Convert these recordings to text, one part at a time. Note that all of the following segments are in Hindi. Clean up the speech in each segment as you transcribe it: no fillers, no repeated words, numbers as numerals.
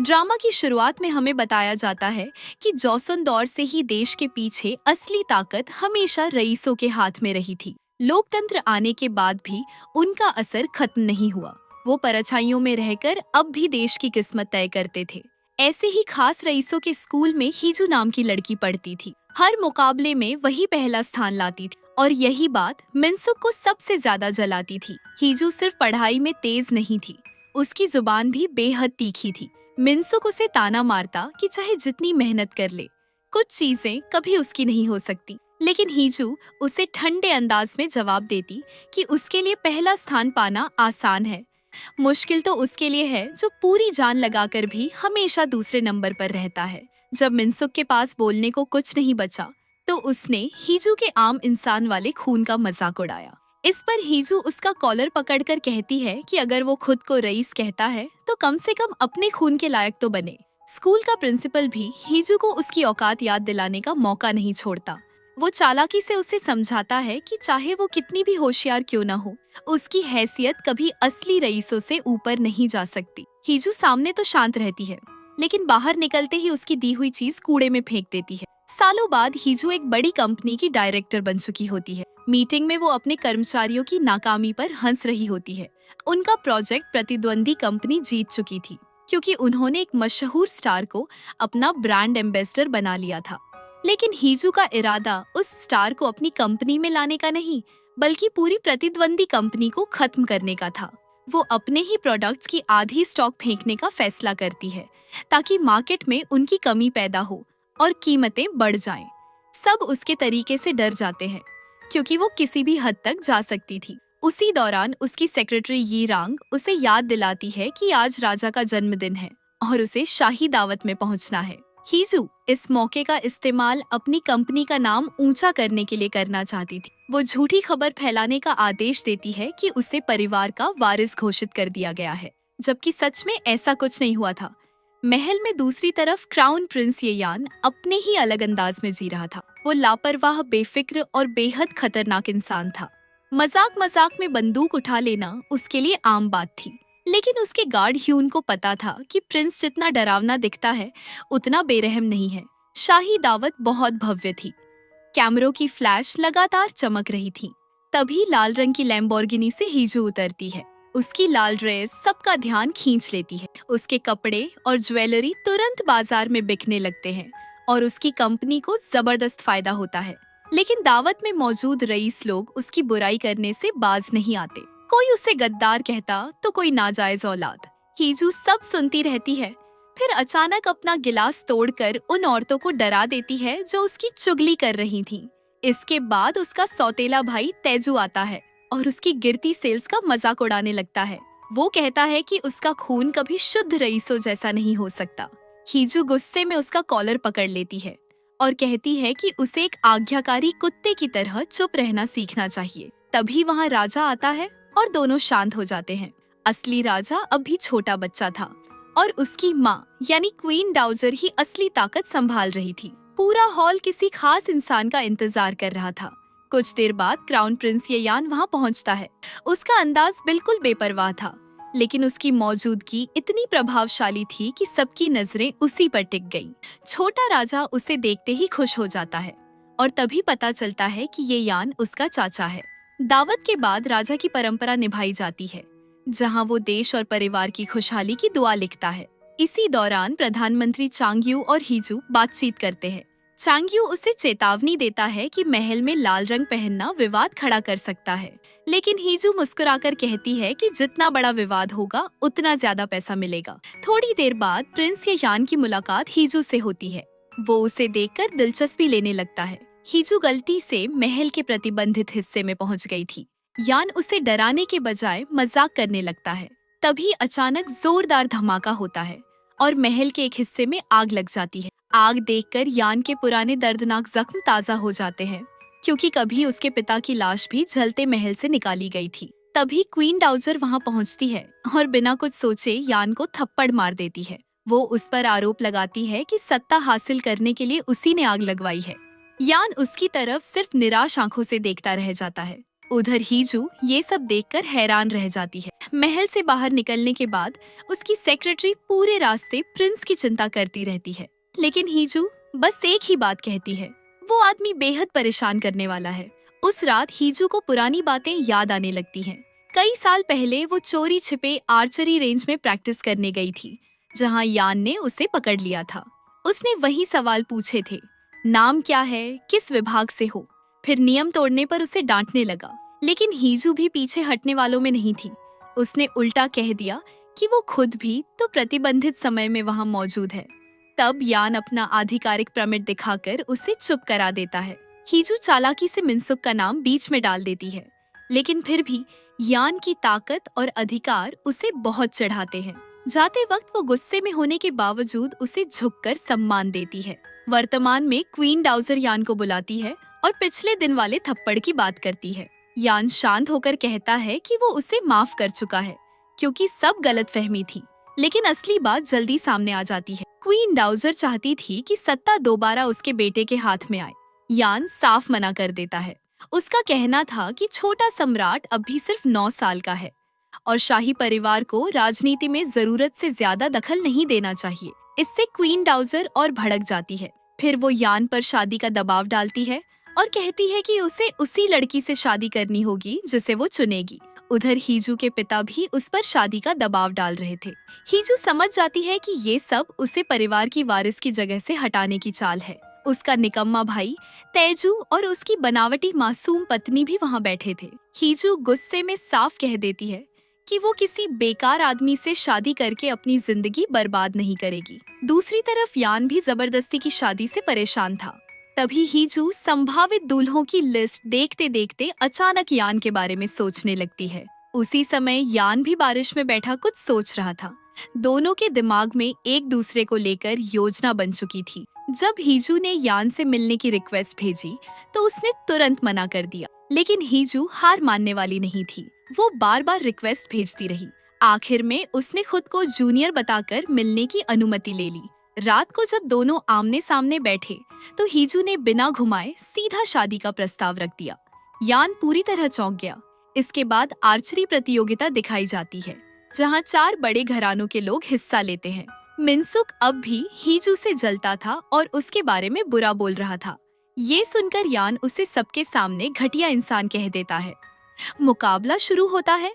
ड्रामा की शुरुआत में हमें बताया जाता है कि जॉसन दौर से ही देश के पीछे असली ताकत हमेशा रईसों के हाथ में रही थी। लोकतंत्र आने के बाद भी उनका असर खत्म नहीं हुआ। वो परछाइयों में रहकर अब भी देश की किस्मत तय करते थे। ऐसे ही खास रईसों के स्कूल में हीजू नाम की लड़की पढ़ती थी। हर मुकाबले में वही पहला स्थान लाती थी और यही बात मिनसुक को सबसे ज्यादा जलाती थी। हीजू सिर्फ पढ़ाई में तेज नहीं थी, उसकी जुबान भी बेहद तीखी थी। मिनसुक उसे ताना मारता कि चाहे जितनी मेहनत कर ले, कुछ चीजें कभी उसकी नहीं हो सकती। लेकिन हीजू उसे ठंडे अंदाज में जवाब देती कि उसके लिए पहला स्थान पाना आसान है, मुश्किल तो उसके लिए है जो पूरी जान लगाकर भी हमेशा दूसरे नंबर पर रहता है। जब मिनसुक के पास बोलने को कुछ नहीं बचा, तो उसने हीजू के आम इंसान वाले खून का मजाक उड़ाया। इस पर हीजू उसका कॉलर पकड़कर कहती है कि अगर वो खुद को रईस कहता है तो कम से कम अपने खून के लायक तो बने। स्कूल का प्रिंसिपल भी हीजू को उसकी औकात याद दिलाने का मौका नहीं छोड़ता। वो चालाकी से उसे समझाता है कि चाहे वो कितनी भी होशियार क्यों न हो, उसकी हैसियत कभी असली रईसों से ऊपर नहीं जा सकती। हीजू सामने तो शांत रहती है, लेकिन बाहर निकलते ही उसकी दी हुई चीज कूड़े में फेंक देती है। सालों बाद हीजू एक बड़ी कंपनी की डायरेक्टर बन चुकी होती है। मीटिंग में वो अपने कर्मचारियों की नाकामी पर हंस रही होती है। उनका प्रोजेक्ट प्रतिद्वंदी कंपनी जीत चुकी थी, क्योंकि उन्होंने एक मशहूर स्टार को अपना ब्रांड एम्बेसडर बना लिया था। लेकिन हीजू का इरादा उस स्टार को अपनी कंपनी में लाने का नहीं, बल्कि पूरी प्रतिद्वंदी कंपनी को खत्म करने का था। वो अपने ही प्रोडक्ट्स की आधी स्टॉक फेंकने का फैसला करती है, ताकि मार्केट में उनकी कमी पैदा हो और कीमतें बढ़ जाएं। सब उसके तरीके से डर जाते हैं, क्योंकि वो किसी भी हद तक जा सकती थी। उसी दौरान उसकी सेक्रेटरी यी रांग उसे याद दिलाती है कि आज राजा का जन्मदिन है और उसे शाही दावत में पहुंचना है। हीजू इस मौके का इस्तेमाल अपनी कंपनी का नाम ऊंचा करने के लिए करना चाहती थी। वो झूठी खबर फैलाने का आदेश देती है कि उसे परिवार का वारिस घोषित कर दिया गया है, जबकि सच में ऐसा कुछ नहीं हुआ था। महल में दूसरी तरफ क्राउन प्रिंस येयान अपने ही अलग अंदाज में जी रहा था। वो लापरवाह, बेफिक्र और बेहद खतरनाक इंसान था। मजाक मजाक में बंदूक उठा लेना उसके लिए आम बात थी। लेकिन उसके गार्ड ह्यून को पता था कि प्रिंस जितना डरावना दिखता है, उतना बेरहम नहीं है। शाही दावत बहुत भव्य थी। कैमरों की फ्लैश लगातार चमक रही थी। तभी लाल रंग की लैम्बोर्गिनी से हीजू उतरती है। उसकी लाल ड्रेस सबका ध्यान खींच लेती है। उसके कपड़े और ज्वेलरी तुरंत बाजार में बिकने लगते हैं और उसकी कंपनी को जबरदस्त फायदा होता है। लेकिन दावत में मौजूद रईस लोग उसकी बुराई करने से बाज नहीं आते। कोई उसे गद्दार कहता तो कोई नाजायज औलाद। हीजू सब सुनती रहती है, फिर अचानक अपना गिलास तोड़कर उन औरतों को डरा देती है जो उसकी चुगली कर रही थीं। इसके बाद उसका सौतेला भाई तेजू आता है और उसकी गिरती सेल्स का मजाक उड़ाने लगता है। वो कहता है कि उसका खून कभी शुद्ध रईसों जैसा नहीं हो सकता। हीजू गुस्से में उसका कॉलर पकड़ लेती है और कहती है कि उसे एक आज्ञाकारी कुत्ते की तरह चुप रहना सीखना चाहिए। तभी वहाँ राजा आता है और दोनों शांत हो जाते हैं। असली राजा अब भी छोटा बच्चा था और उसकी माँ यानी क्वीन डाउजर ही असली ताकत संभाल रही थी। पूरा हॉल किसी खास इंसान का इंतजार कर रहा था। कुछ देर बाद क्राउन प्रिंस येयान वहाँ पहुँचता है। उसका अंदाज बिल्कुल बेपरवाह था, लेकिन उसकी मौजूदगी इतनी प्रभावशाली थी कि सबकी नजरें उसी पर टिक गईं। छोटा राजा उसे देखते ही खुश हो जाता है और तभी पता चलता है कि येयान उसका चाचा है। दावत के बाद राजा की परंपरा निभाई जाती है, जहां वो देश और परिवार की खुशहाली की दुआ लिखता है। इसी दौरान प्रधानमंत्री चांगयू और हीजू बातचीत करते हैं। चांगयू उसे चेतावनी देता है कि महल में लाल रंग पहनना विवाद खड़ा कर सकता है, लेकिन हीजू मुस्कुराकर कहती है कि जितना बड़ा विवाद होगा उतना ज्यादा पैसा मिलेगा। थोड़ी देर बाद प्रिंस येयान की मुलाकात हीजू से होती है। वो उसे देखकर दिलचस्पी लेने लगता है। हीजू गलती से महल के प्रतिबंधित हिस्से में पहुंच गई थी। यान उसे डराने के बजाय मजाक करने लगता है। तभी अचानक जोरदार धमाका होता है और महल के एक हिस्से में आग लग जाती है। आग देखकर यान के पुराने दर्दनाक जख्म ताजा हो जाते हैं, क्योंकि कभी उसके पिता की लाश भी जलते महल से निकाली गई थी। तभी क्वीन डाउजर वहां पहुंचती है और बिना कुछ सोचे यान को थप्पड़ मार देती है। वो उस पर आरोप लगाती है कि सत्ता हासिल करने के लिए उसी ने आग लगवाई है। यान उसकी तरफ सिर्फ निराश आंखों से देखता रह जाता है। उधर हीजू ये सब देखकर हैरान रह जाती है। महल से बाहर निकलने के बाद उसकी सेक्रेटरी पूरे रास्ते प्रिंस की चिंता करती रहती है, लेकिन हीजू बस एक ही बात कहती है, वो आदमी बेहद परेशान करने वाला है। उस रात हीजू को पुरानी बातें याद आने लगती हैं। कई साल पहले वो चोरी छिपे आर्चरी रेंज में प्रैक्टिस करने गई थी, जहां यान ने उसे पकड़ लिया था। उसने वही सवाल पूछे थे, नाम क्या है, किस विभाग से हो। फिर नियम तोड़ने पर उसे डांटने लगा, लेकिन हीजू भी पीछे हटने वालों में नहीं थी। उसने उल्टा कह दिया कि वो खुद भी तो प्रतिबंधित समय में वहां मौजूद है। तब यान अपना आधिकारिक प्रमिट दिखाकर उसे चुप करा देता है। हीजू चालाकी से मिनसुक का नाम बीच में डाल देती है, लेकिन फिर भी यान की ताकत और अधिकार उसे बहुत चढ़ाते हैं। जाते वक्त वो गुस्से में होने के बावजूद उसे झुककर सम्मान देती है। वर्तमान में क्वीन डाउजर यान को बुलाती है और पिछले दिन वाले थप्पड़ की बात करती है। यान शांत होकर कहता है कि वो उसे माफ कर चुका है, क्योंकि सब गलतफहमी थी। लेकिन असली बात जल्दी सामने आ जाती है। क्वीन डाउजर चाहती थी कि सत्ता दोबारा उसके बेटे के हाथ में आए। यान साफ मना कर देता है। उसका कहना था कि छोटा सम्राट अब भी सिर्फ 9 साल का है और शाही परिवार को राजनीति में जरूरत से ज्यादा दखल नहीं देना चाहिए। इससे क्वीन डाउजर और भड़क जाती है। फिर वो यान पर शादी का दबाव डालती है और कहती है कि उसे उसी लड़की से शादी करनी होगी जिसे वो चुनेगी। उधर हीजू के पिता भी उस पर शादी का दबाव डाल रहे थे। हीजू समझ जाती है कि ये सब उसे परिवार की वारिस की जगह से हटाने की चाल है। उसका निकम्मा भाई तेजू और उसकी बनावटी मासूम पत्नी भी वहाँ बैठे थे। हीजू गुस्से में साफ कह देती है कि वो किसी बेकार आदमी से शादी करके अपनी जिंदगी बर्बाद नहीं करेगी। दूसरी तरफ यान भी जबरदस्ती की शादी से परेशान था। तभी हीजू संभावित दूल्हों की लिस्ट देखते देखते अचानक यान के बारे में सोचने लगती है। उसी समय यान भी बारिश में बैठा कुछ सोच रहा था। दोनों के दिमाग में एक दूसरे को लेकर योजना बन चुकी थी। जब हीजू ने यान से मिलने की रिक्वेस्ट भेजी तो उसने तुरंत मना कर दिया, लेकिन हीजू हार मानने वाली नहीं थी। वो बार बार रिक्वेस्ट भेजती रही। आखिर में उसने खुद को जूनियर बताकर मिलने की अनुमति ले ली। रात को जब दोनों आमने सामने बैठे तो हीजू ने बिना घुमाए सीधा शादी का प्रस्ताव रख दिया। यान पूरी तरह चौंक गया। इसके बाद आर्चरी प्रतियोगिता दिखाई जाती है, जहां 4 बड़े घरानों के लोग हिस्सा लेते हैं। मिनसुक अब भी हीजू से जलता था और उसके बारे में बुरा बोल रहा था। ये सुनकर यान उसे सबके सामने घटिया इंसान कह देता है। मुकाबला शुरू होता है।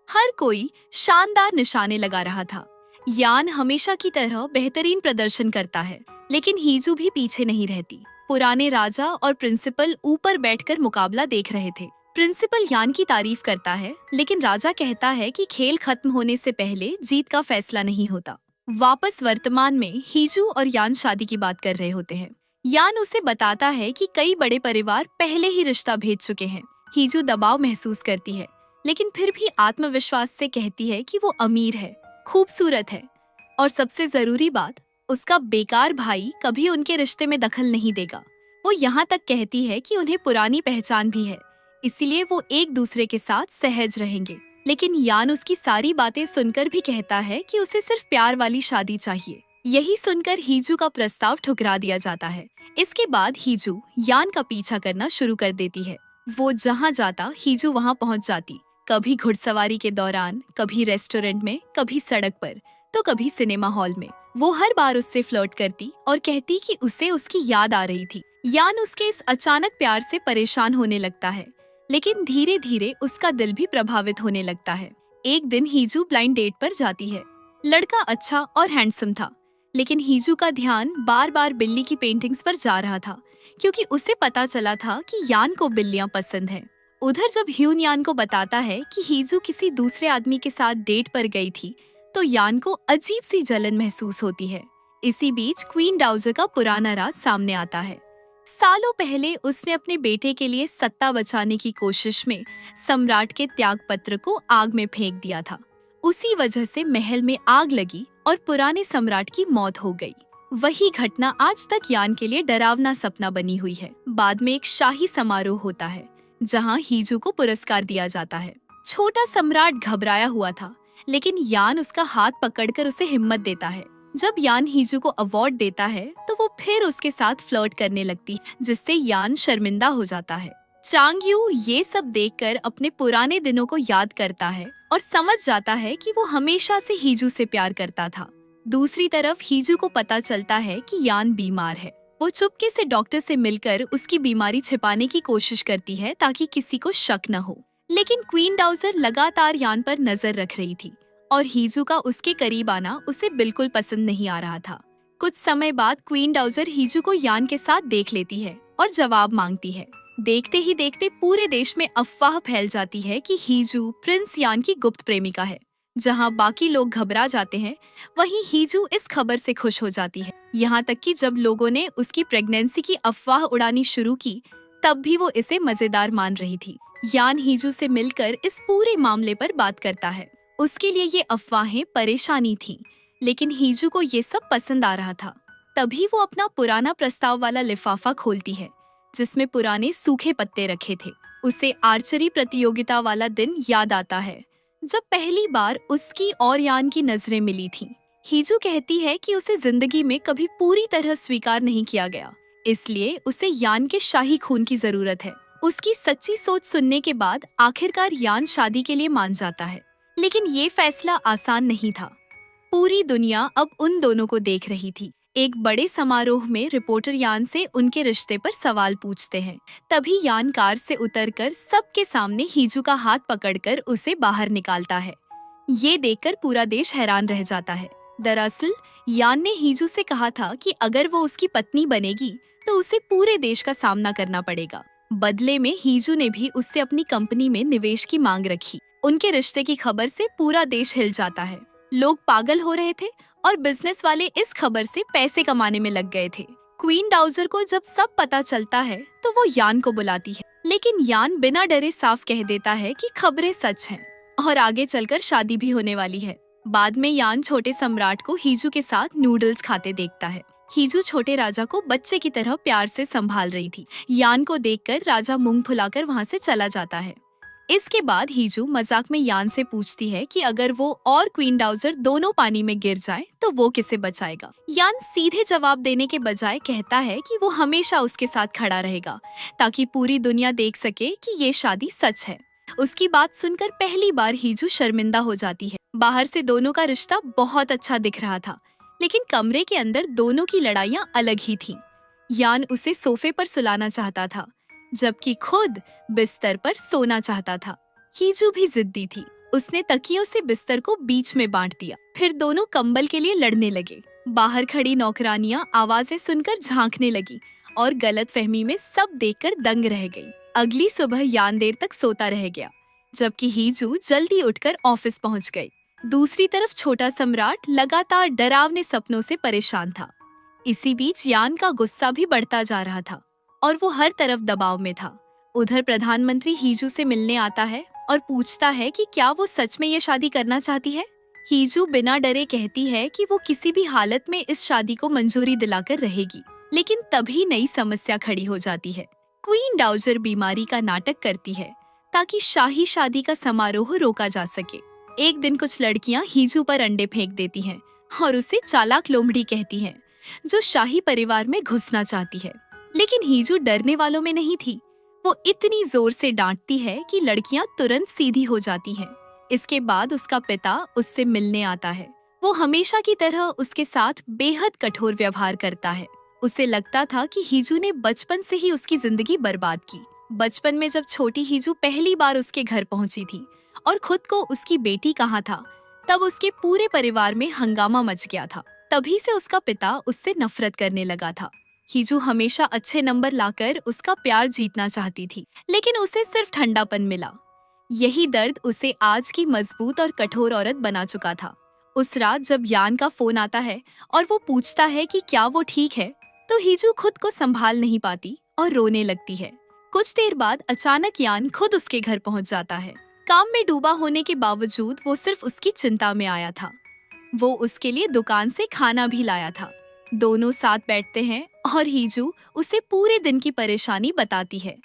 हर कोई शानदार निशाने लगा रहा था। यान हमेशा की तरह बेहतरीन प्रदर्शन करता है, लेकिन हीजू भी पीछे नहीं रहती। पुराने राजा और प्रिंसिपल ऊपर बैठकर मुकाबला देख रहे थे। प्रिंसिपल यान की तारीफ करता है, लेकिन राजा कहता है कि खेल खत्म होने से पहले जीत का फैसला नहीं होता। वापस वर्तमान में हीजू और यान शादी की बात कर रहे होते हैं। यान उसे बताता है कि कई बड़े परिवार पहले ही रिश्ता भेज चुके हैं। हीजू दबाव महसूस करती है, लेकिन फिर भी आत्मविश्वास से कहती है कि वो अमीर है, खूबसूरत है और सबसे जरूरी बात, उसका बेकार भाई कभी उनके रिश्ते में दखल नहीं देगा। वो यहाँ तक कहती है कि उन्हें पुरानी पहचान भी है, इसीलिए वो एक दूसरे के साथ सहज रहेंगे। लेकिन यान उसकी सारी बातें सुनकर भी कहता है कि उसे सिर्फ प्यार वाली शादी चाहिए। यही सुनकर हीजू का प्रस्ताव ठुकरा दिया जाता है। इसके बाद हीजू यान का पीछा करना शुरू कर देती है। वो जहाँ जाता हीजू वहाँ पहुँच जाती। कभी घुड़सवारी के दौरान, कभी रेस्टोरेंट में, कभी सड़क पर, तो कभी सिनेमा हॉल में। वो हर बार उससे फ्लर्ट करती और कहती कि उसे उसकी याद आ रही थी। यान उसके इस अचानक प्यार से परेशान होने लगता है, लेकिन धीरे धीरे उसका दिल भी प्रभावित होने लगता है। एक दिन हीजू ब्लाइंड डेट पर जाती है। लड़का अच्छा और हैंडसम था, लेकिन हीजू का ध्यान बार बार बिल्ली की पेंटिंग्स पर जा रहा था, क्योंकि उसे पता चला था कि यान को बिल्लियां पसंद हैं। उधर जब ह्यून यान को बताता है कि हीजू किसी दूसरे आदमी के साथ डेट पर गई थी, तो यान को अजीब सी जलन महसूस होती है। इसी बीच क्वीन डाउजर का पुराना राज सामने आता है। सालों पहले उसने अपने बेटे के लिए सत्ता बचाने की कोशिश में सम्राट के त्याग पत्र को आग में फेंक दिया था। उसी वजह से महल में आग लगी और पुराने सम्राट की मौत हो गई। वही घटना आज तक यान के लिए डरावना सपना बनी हुई है। बाद में एक शाही समारोह होता है, जहां हीजू को पुरस्कार दिया जाता है। छोटा सम्राट घबराया हुआ था, लेकिन यान उसका हाथ पकड़कर उसे हिम्मत देता है। जब यान हीजू को अवार्ड देता है तो वो फिर उसके साथ फ्लर्ट करने लगती, जिससे यान शर्मिंदा हो जाता है। चांग-यू ये सब देखकर अपने पुराने दिनों को याद करता है और समझ जाता है कि वो हमेशा से हीजू से प्यार करता था। दूसरी तरफ हीजू को पता चलता है कि यान बीमार है। वो चुपके से डॉक्टर से मिलकर उसकी बीमारी छिपाने की कोशिश करती है ताकि किसी को शक न हो। लेकिन क्वीन डाउजर लगातार यान पर नजर रख रही थी और हीजू का उसके करीब आना उसे बिल्कुल पसंद नहीं आ रहा था। कुछ समय बाद क्वीन डाउजर हीजू को यान के साथ देख लेती है और जवाब मांगती है। देखते ही देखते पूरे देश में अफवाह फैल जाती है कि हीजू प्रिंस यान की गुप्त प्रेमिका है। जहां बाकी लोग घबरा जाते हैं, वहीं हीजू इस खबर से खुश हो जाती है। यहाँ तक कि जब लोगों ने उसकी प्रेगनेंसी की अफवाह उड़ानी शुरू की, तब भी वो इसे मजेदार मान रही थी। यान हीजू से मिलकर इस पूरे मामले पर बात करता है। उसके लिए ये अफवाहें परेशानी थी, लेकिन हीजू को ये सब पसंद आ रहा था। तभी वो अपना पुराना प्रस्ताव वाला लिफाफा खोलती है, जिसमें पुराने सूखे पत्ते रखे थे। उसे आर्चरी प्रतियोगिता वाला दिन याद आता है, जब पहली बार उसकी और यान की नजरें मिली थीं। हीजू कहती है कि उसे जिंदगी में कभी पूरी तरह स्वीकार नहीं किया गया, इसलिए उसे यान के शाही खून की जरूरत है। उसकी सच्ची सोच सुनने के बाद आखिरकार यान शादी के लिए मान जाता है, लेकिन ये फैसला आसान नहीं था। पूरी दुनिया अब उन दोनों को देख रही थी। एक बड़े समारोह में रिपोर्टर यान से उनके रिश्ते पर सवाल पूछते हैं। तभी यान कार से उतरकर सबके सामने हीजू का हाथ पकड़कर उसे बाहर निकालता है। ये देखकर पूरा देश हैरान रह जाता है। दरअसल यान ने हीजू से कहा था कि अगर वो उसकी पत्नी बनेगी तो उसे पूरे देश का सामना करना पड़ेगा। बदले में हीजू ने भी उससे अपनी कंपनी में निवेश की मांग रखी। उनके रिश्ते की खबर से पूरा देश हिल जाता है। लोग पागल हो रहे थे और बिजनेस वाले इस खबर से पैसे कमाने में लग गए थे। क्वीन डाउजर को जब सब पता चलता है तो वो यान को बुलाती है, लेकिन यान बिना डरे साफ कह देता है कि खबरें सच हैं और आगे चलकर शादी भी होने वाली है। बाद में यान छोटे सम्राट को हीजू के साथ नूडल्स खाते देखता है। हीजू छोटे राजा को बच्चे की तरह प्यार से संभाल रही थी। यान को देखकर राजा मुंह फुलाकर वहाँ से चला जाता है। इसके बाद हीजू मजाक में यान से पूछती है कि अगर वो और क्वीन डाउजर दोनों पानी में गिर जाएं, तो वो किसे बचाएगा। यान सीधे जवाब देने के बजाय कहता है कि वो हमेशा उसके साथ खड़ा रहेगा, ताकि पूरी दुनिया देख सके कि ये शादी सच है। उसकी बात सुनकर पहली बार हीजू शर्मिंदा हो जाती है। बाहर से दोनों का रिश्ता बहुत अच्छा दिख रहा था, लेकिन कमरे के अंदर दोनों की लड़ाइयाँ अलग ही थीं। यान उसे सोफे पर सुलाना चाहता था, जबकि खुद बिस्तर पर सोना चाहता था। हीजू भी जिद्दी थी। उसने तकियों से बिस्तर को बीच में बांट दिया। फिर दोनों कंबल के लिए लड़ने लगे। बाहर खड़ी नौकरानियां आवाजें सुनकर झांकने लगी और गलतफहमी में सब देखकर दंग रह गई। अगली सुबह यान देर तक सोता रह गया, जबकि हीजू जल्दी उठकर ऑफिस पहुंच गई। दूसरी तरफ छोटा सम्राट लगातार डरावने सपनों से परेशान था। इसी बीच यान का गुस्सा भी बढ़ता जा रहा था और वो हर तरफ दबाव में था। उधर प्रधानमंत्री हीजू से मिलने आता है और पूछता है कि क्या वो सच में ये शादी करना चाहती है। हीजू बिना डरे कहती है कि वो किसी भी हालत में इस शादी को मंजूरी दिलाकर रहेगी। लेकिन तभी नई समस्या खड़ी हो जाती है। क्वीन डाउजर बीमारी का नाटक करती है ताकि शाही शादी का समारोह रोका जा सके। एक दिन कुछ लड़कियां हीजू पर अंडे फेंक देती हैं और उसे चालाक लोमड़ी कहती हैं, जो शाही परिवार में घुसना चाहती है। लेकिन हीजू डरने वालों में नहीं थी। वो इतनी जोर से डांटती है कि लड़कियां तुरंत सीधी हो जाती हैं। इसके बाद उसका पिता उससे मिलने आता है। वो हमेशा की तरह उसके साथ बेहद कठोर व्यवहार करता है। उसे लगता था कि हीजू ने बचपन से ही उसकी जिंदगी बर्बाद की। बचपन में जब छोटी हीजू पहली बार उसके घर पहुंची थी और खुद को उसकी बेटी कहा था, तब उसके पूरे परिवार में हंगामा मच गया था। तभी से उसका पिता उससे नफरत करने लगा था। हीजू हमेशा अच्छे नंबर लाकर उसका प्यार जीतना चाहती थी, लेकिन उसे सिर्फ ठंडापन मिला। यही दर्द उसे आज की मजबूत और कठोर औरत बना चुका था। उस रात जब यान का फोन आता है और वो पूछता है कि क्या वो ठीक है, तो हीजू खुद को संभाल नहीं पाती और रोने लगती है। कुछ देर बाद अचानक यान खुद उसके घर पहुंच जाता है। काम में डूबा होने के बावजूद वो सिर्फ उसकी चिंता में आया था। वो उसके लिए दुकान से खाना भी लाया था। दोनों साथ बैठते हैं और हीजू उसे पूरे दिन की परेशानी बताती है।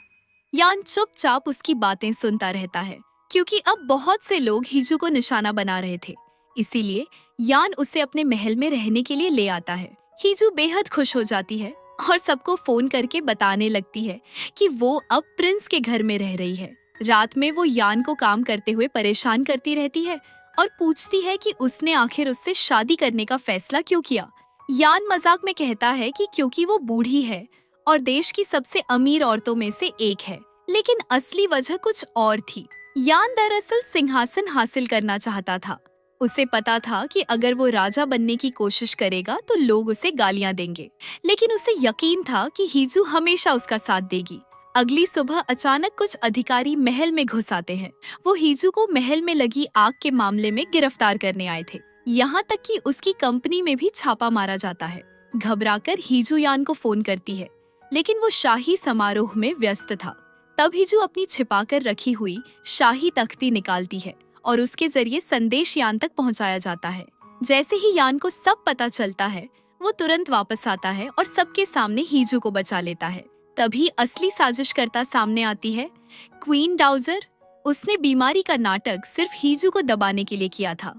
यान चुपचाप उसकी बातें सुनता रहता है, क्योंकि अब बहुत से लोग हीजू को निशाना बना रहे थे। इसीलिए यान उसे अपने महल में रहने के लिए ले आता है। हीजू बेहद खुश हो जाती है और सबको फोन करके बताने लगती है कि वो अब प्रिंस के घर में रह रही है। रात में वो यान को काम करते हुए परेशान करती रहती है और पूछती है कि उसने आखिर उससे शादी करने का फैसला क्यों किया। यान मजाक में कहता है कि क्योंकि वो बूढ़ी है और देश की सबसे अमीर औरतों में से एक है, लेकिन असली वजह कुछ और थी। यान दरअसल सिंहासन हासिल करना चाहता था। उसे पता था कि अगर वो राजा बनने की कोशिश करेगा तो लोग उसे गालियां देंगे, लेकिन उसे यकीन था कि हीजू हमेशा उसका साथ देगी। अगली सुबह अचानक कुछ अधिकारी महल में घुस आते हैं। वो हीजू को महल में लगी आग के मामले में गिरफ्तार करने आए थे। यहाँ तक कि उसकी कंपनी में भी छापा मारा जाता है। घबराकर हीजू यान को फोन करती है, लेकिन वो शाही समारोह में व्यस्त था। तब हीजू अपनी छिपाकर रखी हुई शाही तख्ती निकालती है और उसके जरिए संदेश यान तक पहुंचाया जाता है। जैसे ही यान को सब पता चलता है, वो तुरंत वापस आता है और सबके सामने हीजू को बचा लेता है। तभी असली साजिशकर्ता सामने आती है, क्वीन डाउजर। उसने बीमारी का नाटक सिर्फ हीजू को दबाने के लिए किया था,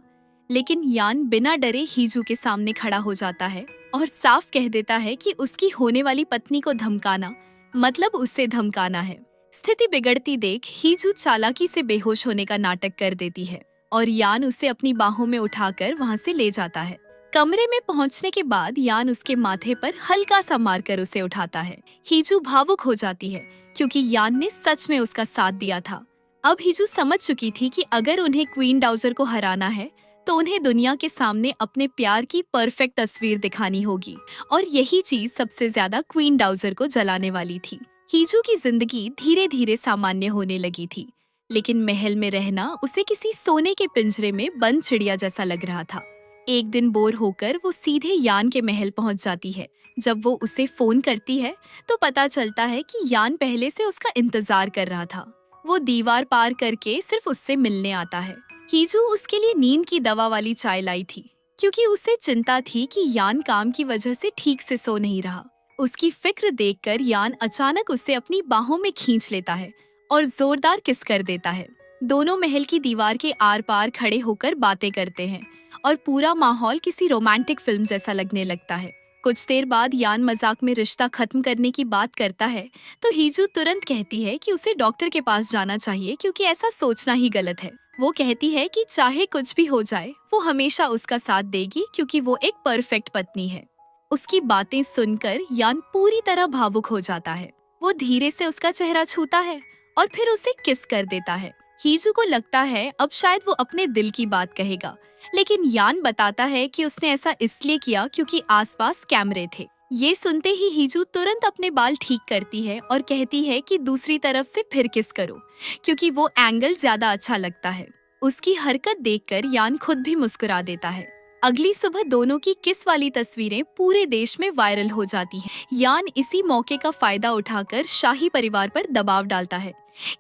लेकिन यान बिना डरे हीजू के सामने खड़ा हो जाता है और साफ कह देता है कि उसकी होने वाली पत्नी को धमकाना मतलब उसे धमकाना है। स्थिति बिगड़ती देख हीजू चालाकी से बेहोश होने का नाटक कर देती है और यान उसे अपनी बाहों में उठाकर वहां से ले जाता है। कमरे में पहुंचने के बाद यान उसके माथे पर हल्का सा मारकर उसे उठाता है। हीजू भावुक हो जाती है क्योंकि यान ने सच में उसका साथ दिया था। अब हीजू समझ चुकी थी कि अगर उन्हें क्वीन डाउजर को हराना है तो उन्हें दुनिया के सामने अपने प्यार की परफेक्ट तस्वीर दिखानी होगी, और यही चीज सबसे ज्यादा क्वीन डाउजर को जलाने वाली थी। हीजू की जिंदगी धीरे धीरे सामान्य होने लगी थी, लेकिन महल में रहना उसे किसी सोने के पिंजरे में बंद चिड़िया जैसा लग रहा था। एक दिन बोर होकर वो सीधे यान के महल पहुंच जाती है। जब वो उसे फोन करती है तो पता चलता है कि यान पहले से उसका इंतजार कर रहा था। वो दीवार पार करके सिर्फ उससे मिलने आता है। हीजू उसके लिए नींद की दवा वाली चाय लाई थी, क्योंकि उसे चिंता थी कि यान काम की वजह से ठीक से सो नहीं रहा। उसकी फिक्र देखकर यान अचानक उसे अपनी बाहों में खींच लेता है और जोरदार किस कर देता है। दोनों महल की दीवार के आर पार खड़े होकर बातें करते हैं और पूरा माहौल किसी रोमांटिक फिल्म जैसा लगने लगता है। कुछ देर बाद यान मजाक में रिश्ता खत्म करने की बात करता है तो हीजू तुरंत कहती है कि उसे डॉक्टर के पास जाना चाहिए, क्योंकि ऐसा सोचना ही गलत है। वो कहती है कि चाहे कुछ भी हो जाए वो हमेशा उसका साथ देगी, क्योंकि वो एक परफेक्ट पत्नी है। उसकी बातें सुनकर यान पूरी तरह भावुक हो जाता है। वो धीरे से उसका चेहरा छूता है और फिर उसे किस कर देता है। हीजू को लगता है अब शायद वो अपने दिल की बात कहेगा, लेकिन यान बताता है कि उसने ऐसा इसलिए किया क्योंकि आसपास कैमरे थे। ये सुनते ही हीजू तुरंत अपने बाल ठीक करती है और कहती है कि दूसरी तरफ से फिर किस करो, क्योंकि वो एंगल ज्यादा अच्छा लगता है। उसकी हरकत देखकर यान खुद भी मुस्कुरा देता है। अगली सुबह दोनों की किस वाली तस्वीरें पूरे देश में वायरल हो जाती हैं। यान इसी मौके का फायदा उठाकर शाही परिवार पर दबाव डालता है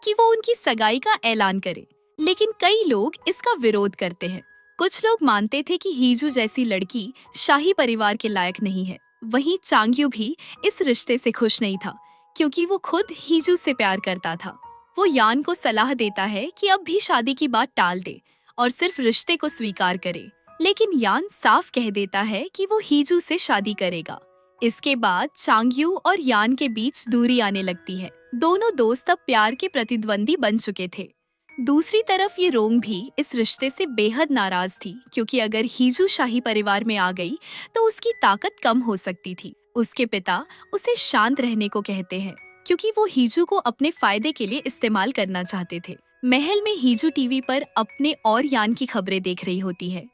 कि वो उनकी सगाई का ऐलान करे, लेकिन कई लोग इसका विरोध करते हैं। कुछ लोग मानते थे कि हीजू जैसी लड़की शाही परिवार के लायक नहीं है। वहीं चांग्यू भी इस रिश्ते से खुश नहीं था, क्योंकि वो खुद हीजू से प्यार करता था। वो यान को सलाह देता है कि अब भी शादी की बात टाल दे और सिर्फ रिश्ते को स्वीकार करे, लेकिन यान साफ कह देता है कि वो हीजू से शादी करेगा। इसके बाद चांग्यू और यान के बीच दूरी आने लगती है। दोनों दोस्त अब प्यार के प्रतिद्वंदी बन चुके थे। दूसरी तरफ ये रोंग भी इस रिश्ते से बेहद नाराज थी, क्योंकि अगर हीजू शाही परिवार में आ गई तो उसकी ताकत कम हो सकती थी। उसके पिता उसे शांत रहने को कहते हैं, क्योंकि वो हीजू को अपने फायदे के लिए इस्तेमाल करना चाहते थे। महल में हीजू टीवी पर अपने और यान की खबरें देख रही होती है।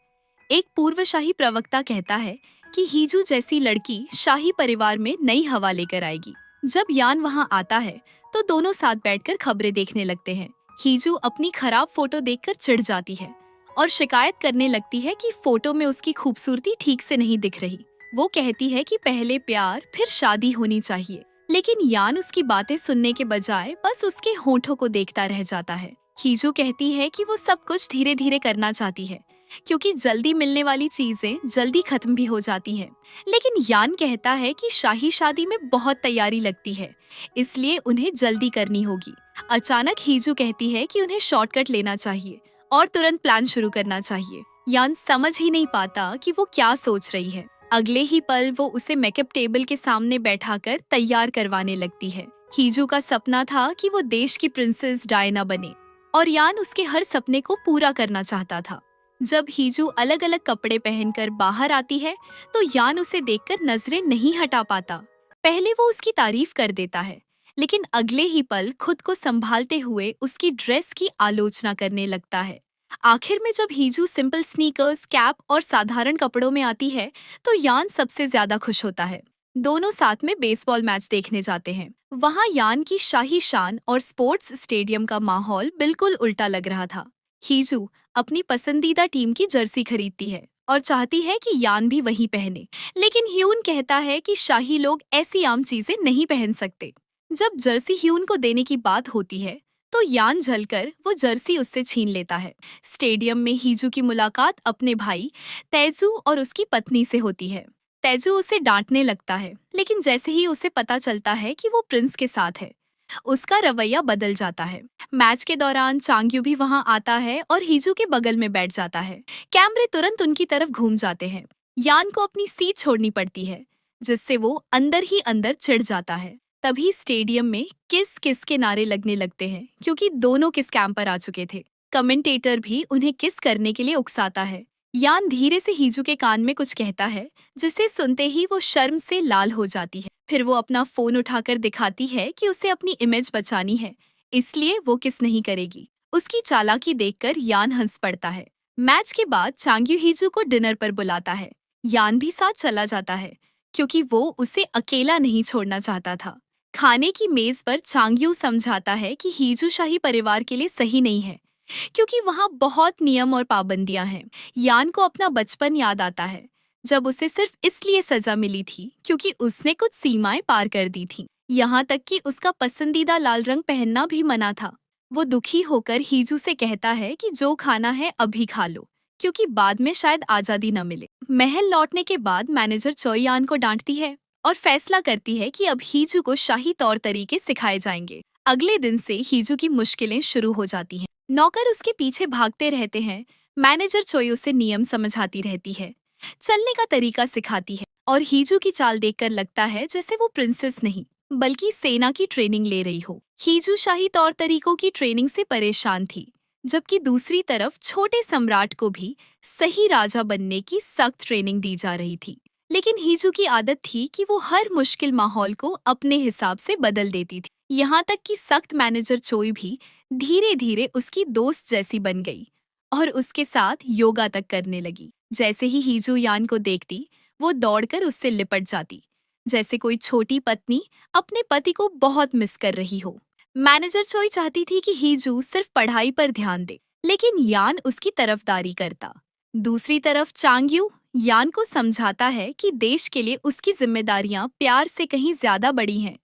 एक पूर्वशाही प्रवक्ता कहता है कि हीजू जैसी लड़की शाही परिवार में नई हवा लेकर आएगी। जब यान वहां आता है तो दोनों साथ बैठकर खबरें देखने लगते हैं। हीजू अपनी खराब फोटो देखकर चिढ़ जाती है और शिकायत करने लगती है कि फोटो में उसकी खूबसूरती ठीक से नहीं दिख रही। वो कहती है कि पहले प्यार फिर शादी होनी चाहिए, लेकिन यान उसकी बातें सुनने के बजाय बस उसके होठों को देखता रह जाता है। हीजू कहती है कि वो सब कुछ धीरे धीरे करना चाहती है, क्योंकि जल्दी मिलने वाली चीजें जल्दी खत्म भी हो जाती हैं। लेकिन यान कहता है कि शाही शादी में बहुत तैयारी लगती है, इसलिए उन्हें जल्दी करनी होगी। अचानक हीजू कहती है कि उन्हें शॉर्टकट लेना चाहिए और तुरंत प्लान शुरू करना चाहिए। यान समझ ही नहीं पाता कि वो क्या सोच रही है। अगले ही पल वो उसे मेकअप टेबल के सामने बैठाकर तैयार करवाने लगती है। हीजू का सपना था कि वो देश की प्रिंसेस डायना बने और यान उसके हर सपने को पूरा करना चाहता था। जब हीजू अलग अलग कपड़े पहनकर बाहर आती है तो यान उसे देखकर नजरें नहीं हटा पाता। पहले वो उसकी तारीफ कर देता है, लेकिन अगले ही पल खुद को संभालते हुए उसकी ड्रेस की आलोचना करने लगता है। आखिर में जब हीजू सिंपल स्नीकर्स, कैप और साधारण कपड़ों में आती है तो यान सबसे ज्यादा खुश होता है। दोनों साथ में बेसबॉल मैच देखने जाते हैं। वहाँ यान की शाही शान और स्पोर्ट्स स्टेडियम का माहौल बिल्कुल उल्टा लग रहा था। हीजू अपनी पसंदीदा टीम की जर्सी खरीदती है और चाहती है कि यान भी वही पहने, लेकिन ह्यून कहता है कि शाही लोग ऐसी आम चीजें नहीं पहन सकते। जब जर्सी ह्यून को देने की बात होती है तो यान झलकर वो जर्सी उससे छीन लेता है। स्टेडियम में हीजू की मुलाकात अपने भाई तेजू और उसकी पत्नी से होती है। तेजू उसे डांटने लगता है, लेकिन जैसे ही उसे पता चलता है कि वो प्रिंस के साथ है, उसका रवैया बदल जाता है। मैच के दौरान चांग्यू भी वहां आता है और हीजू के बगल में बैठ जाता है। कैमरे तुरंत उनकी तरफ घूम जाते हैं। यान को अपनी सीट छोड़नी पड़ती है, जिससे वो अंदर ही अंदर चिढ़ जाता है। तभी स्टेडियम में किस किस के नारे लगने लगते हैं, क्योंकि दोनों किस कैंप पर आ चुके थे। कमेंटेटर भी उन्हें किस करने के लिए उकसाता है। यान धीरे से हीजू के कान में कुछ कहता है, जिसे सुनते ही वो शर्म से लाल हो जाती है। फिर वो अपना फोन उठाकर दिखाती है कि उसे अपनी इमेज बचानी है, इसलिए वो किस नहीं करेगी। उसकी चालाकी देखकर यान हंस पड़ता है। मैच के बाद चांग्यू हीजू को डिनर पर बुलाता है। यान भी साथ चला जाता है, क्योंकि वो उसे अकेला नहीं छोड़ना चाहता था। खाने की मेज पर चांग्यू समझाता है कि हीजू शाही परिवार के लिए सही नहीं है, क्योंकि वहाँ बहुत नियम और पाबंदियां हैं। यान को अपना बचपन याद आता है, जब उसे सिर्फ इसलिए सजा मिली थी क्योंकि उसने कुछ सीमाएं पार कर दी थी। यहाँ तक कि उसका पसंदीदा लाल रंग पहनना भी मना था। वो दुखी होकर हीजू से कहता है कि जो खाना है अभी खा लो, क्योंकि बाद में शायद आजादी न मिले। महल लौटने के बाद मैनेजर चोई यान को डांटती है और फैसला करती है कि अब हीजू को शाही तौर तरीके सिखाए जाएंगे। अगले दिन से हीजू की मुश्किलें शुरू हो जाती हैं। नौकर उसके पीछे भागते रहते हैं। मैनेजर चोई उसे नियम समझाती रहती है, चलने का तरीका सिखाती है, और हीजू की चाल देखकर लगता है जैसे वो प्रिंसेस नहीं बल्कि सेना की ट्रेनिंग ले रही हो। हीजू शाही तौर तरीकों की ट्रेनिंग से परेशान थी, जबकि दूसरी तरफ छोटे सम्राट को भी सही राजा बनने की सख्त ट्रेनिंग दी जा रही थी। लेकिन हीजू की आदत थी कि वो हर मुश्किल माहौल को अपने हिसाब से बदल देती थी। यहाँ तक कि सख्त मैनेजर चोई भी धीरे धीरे उसकी दोस्त जैसी बन गई और उसके साथ योगा तक करने लगी। जैसे ही हीजू यान को देखती, वो दौड़कर उससे लिपट जाती, जैसे कोई छोटी पत्नी अपने पति को बहुत मिस कर रही हो। मैनेजर चोई चाहती थी कि हीजू सिर्फ पढ़ाई पर ध्यान दे, लेकिन यान उसकी तरफदारी करता। दूसरी तरफ चांग्यू यान को समझाता है कि देश के लिए उसकी जिम्मेदारियां प्यार से कहीं ज्यादा बड़ी हैं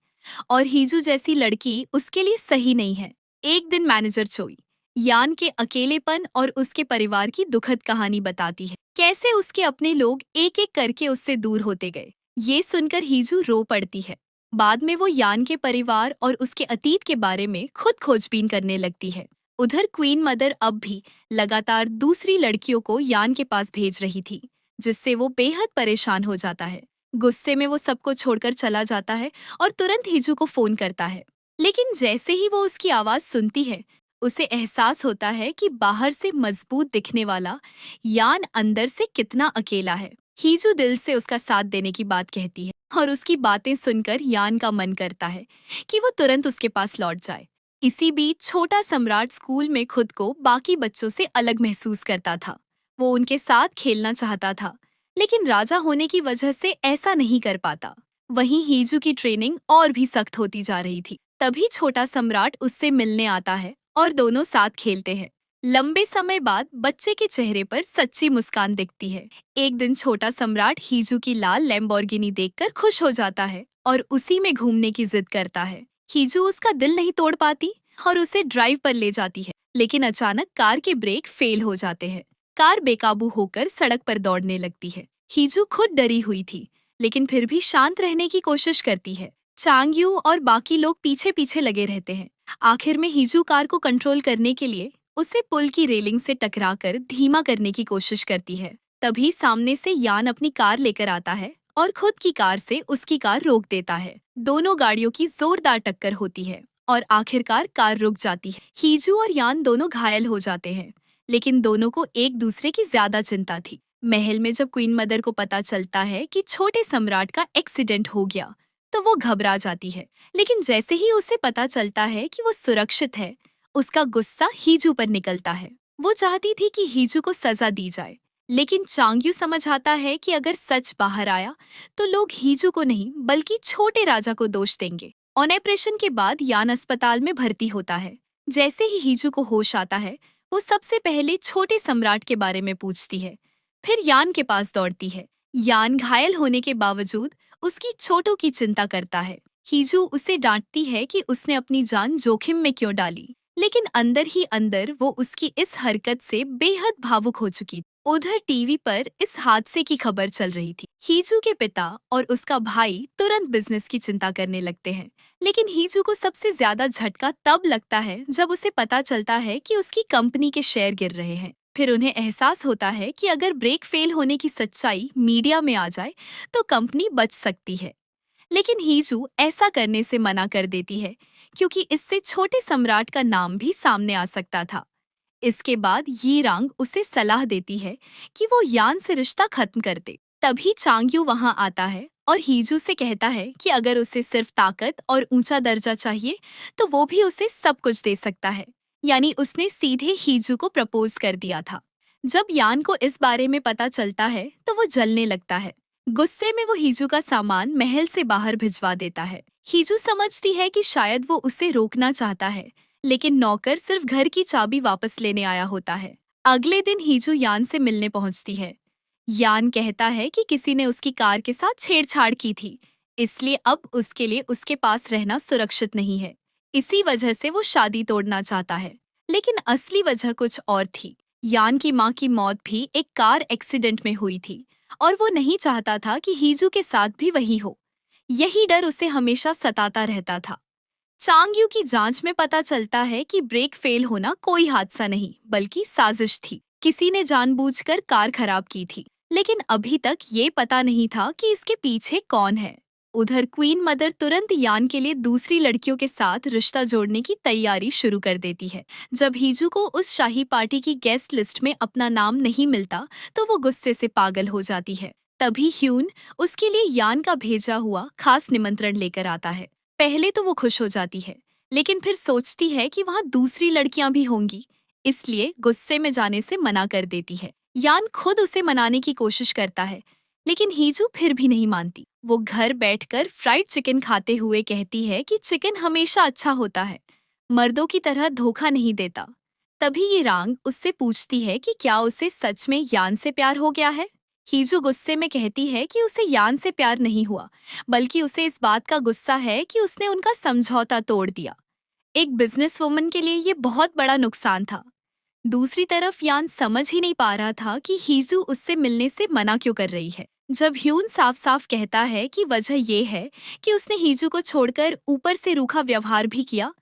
और हीजू जैसी लड़की उसके लिए सही नहीं है। एक दिन मैनेजर चोई यान के अकेलेपन और उसके परिवार की दुखद कहानी बताती है, कैसे उसके अपने लोग एक एक करके उससे दूर होते गए। ये सुनकर हीजू रो पड़ती है। बाद में वो यान के परिवार और उसके अतीत के बारे में खुद खोजबीन करने लगती है। उधर क्वीन मदर अब भी लगातार दूसरी लड़कियों को यान के पास भेज रही थी, जिससे वो बेहद परेशान हो जाता है। गुस्से में वो सबको छोड़कर चला जाता है और तुरंत हीजू को फोन करता है। लेकिन जैसे ही वो उसकी आवाज सुनती है, उसे एहसास होता है कि बाहर से मजबूत दिखने वाला यान अंदर से कितना अकेला है। हीजू दिल से उसका साथ देने की बात कहती है और उसकी बातें सुनकर यान का मन करता है कि वो तुरंत उसके पास लौट जाए। इसी बीच छोटा सम्राट स्कूल में खुद को बाकी बच्चों से अलग महसूस करता था। वो उनके साथ खेलना चाहता था, लेकिन राजा होने की वजह से ऐसा नहीं कर पाता। वहीं हीजू की ट्रेनिंग और भी सख्त होती जा रही थी। तभी छोटा सम्राट उससे मिलने आता है और दोनों साथ खेलते हैं। लंबे समय बाद बच्चे के चेहरे पर सच्ची मुस्कान दिखती है। एक दिन छोटा सम्राट हीजू की लाल लैम्बोर्गिनी देखकर खुश हो जाता है और उसी में घूमने की जिद करता है। हीजू उसका दिल नहीं तोड़ पाती और उसे ड्राइव पर ले जाती है, लेकिन अचानक कार के ब्रेक फेल हो जाते हैं। कार बेकाबू होकर सड़क पर दौड़ने लगती है। हीजू खुद डरी हुई थी, लेकिन फिर भी शांत रहने की कोशिश करती है। चांग्यू और बाकी लोग पीछे पीछे लगे रहते हैं। आखिर में हीजू कार को कंट्रोल करने के लिए उसे पुल की रेलिंग से टकराकर धीमा करने की कोशिश करती है। तभी सामने से यान अपनी कार लेकर आता है और खुद की कार से उसकी कार रोक देता है। दोनों गाड़ियों की जोरदार टक्कर होती है और आखिरकार कार रुक जाती है। हीजू और यान दोनों घायल हो जाते हैं, लेकिन दोनों को एक दूसरे की ज्यादा चिंता थी। महल में जब क्वीन मदर को पता चलता है कि छोटे सम्राट का एक्सीडेंट हो गया, तो वो घबरा जाती है। लेकिन जैसे ही उसे पता चलता है कि वो सुरक्षित है, उसका गुस्सा हीजू पर निकलता है। वो चाहती थी कि हीजू को सजा दी जाए, लेकिन चांग्यू समझ आता है कि अगर सच बाहर आया तो लोग हीजू को नहीं बल्कि छोटे राजा को दोष देंगे। ऑपरेशन के बाद यान अस्पताल में भर्ती होता है। जैसे ही हीजू को होश आता है, वो सबसे पहले छोटे सम्राट के बारे में पूछती है, फिर यान के पास दौड़ती है। यान घायल होने के बावजूद उसकी छोटों की चिंता करता है। हीजू उसे डांटती है कि उसने अपनी जान जोखिम में क्यों डाली, लेकिन अंदर ही अंदर वो उसकी इस हरकत से बेहद भावुक हो चुकी। उधर टीवी पर इस हादसे की खबर चल रही थी। हीजू के पिता और उसका भाई तुरंत बिजनेस की चिंता करने लगते हैं, लेकिन हीजू को सबसे ज्यादा झटका तब लगता है जब उसे पता चलता है कि उसकी कंपनी के शेयर गिर रहे हैं। फिर उन्हें एहसास होता है कि अगर ब्रेक फेल होने की सच्चाई मीडिया में आ जाए तो कंपनी बच सकती है। लेकिन हीजू ऐसा करने से मना कर देती है, क्योंकि इससे छोटे सम्राट का नाम भी सामने आ सकता था। इसके बाद ये रंग उसे सलाह देती है कि वो यान से रिश्ता खत्म कर दे। तभी चांग्यू वहां आता है और हीजू से कहता है कि अगर उसे सिर्फ ताकत और ऊंचा दर्जा चाहिए तो वो भी उसे सब कुछ दे सकता है। यानी उसने सीधे हीजू को प्रपोज कर दिया था। जब यान को इस बारे में पता चलता है तो वो जलने लगता है। गुस्से में वो हीजू का सामान महल से बाहर भिजवा देता है। हीजू समझती है कि शायद वो उसे रोकना चाहता है, लेकिन नौकर सिर्फ घर की चाबी वापस लेने आया होता है। अगले दिन हीजू यान से मिलने पहुंचती है। यान कहता है कि किसी ने उसकी कार के साथ छेड़छाड़ की थी, इसलिए अब उसके लिए उसके पास रहना सुरक्षित नहीं है। इसी वजह से वो शादी तोड़ना चाहता है। लेकिन असली वजह कुछ और थी। यान की माँ की मौत भी एक कार एक्सीडेंट में हुई थी और वो नहीं चाहता था कि हीजू के साथ भी वही हो। यही डर उसे हमेशा सताता रहता था। चांग्यू की जांच में पता चलता है कि ब्रेक फेल होना कोई हादसा नहीं बल्कि साजिश थी। किसी ने जानबूझकर कार खराब की थी, लेकिन अभी तक ये पता नहीं था कि इसके पीछे कौन है। उधर क्वीन मदर तुरंत यान के लिए दूसरी लड़कियों के साथ रिश्ता जोड़ने की तैयारी शुरू कर देती है। जब हीजू को उस शाही पार्टी की गेस्ट लिस्ट में अपना नाम नहीं मिलता तो वो गुस्से से पागल हो जाती है। तभी ह्यून उसके लिए यान का भेजा हुआ खास निमंत्रण लेकर आता है। पहले तो वो खुश हो जाती है, लेकिन फिर सोचती है कि वहाँ दूसरी लड़कियां भी होंगी, इसलिए गुस्से में जाने से मना कर देती है। यान खुद उसे मनाने की कोशिश करता है, लेकिन हीजू फिर भी नहीं मानती। वो घर बैठकर फ्राइड चिकन खाते हुए कहती है कि चिकन हमेशा अच्छा होता है, मर्दों की तरह धोखा नहीं देता। तभी ये रांग उससे पूछती है कि क्या उसे सच में यान से प्यार हो गया है। हीजू गुस्से में कहती है कि उसे यान से प्यार नहीं हुआ, बल्कि उसे इस बात का गुस्सा है कि उसने उनका समझौता तोड़ दिया। एक बिजनेस वुमन के लिए ये बहुत बड़ा नुकसान था। दूसरी तरफ यान समझ ही नहीं पा रहा था कि हीजू उससे मिलने से मना क्यों कर रही है। जब ह्यून साफ साफ कहता है कि वजह ये है कि उसने हीजू को छोड़कर ऊपर से रूखा व्यवहार भी किया,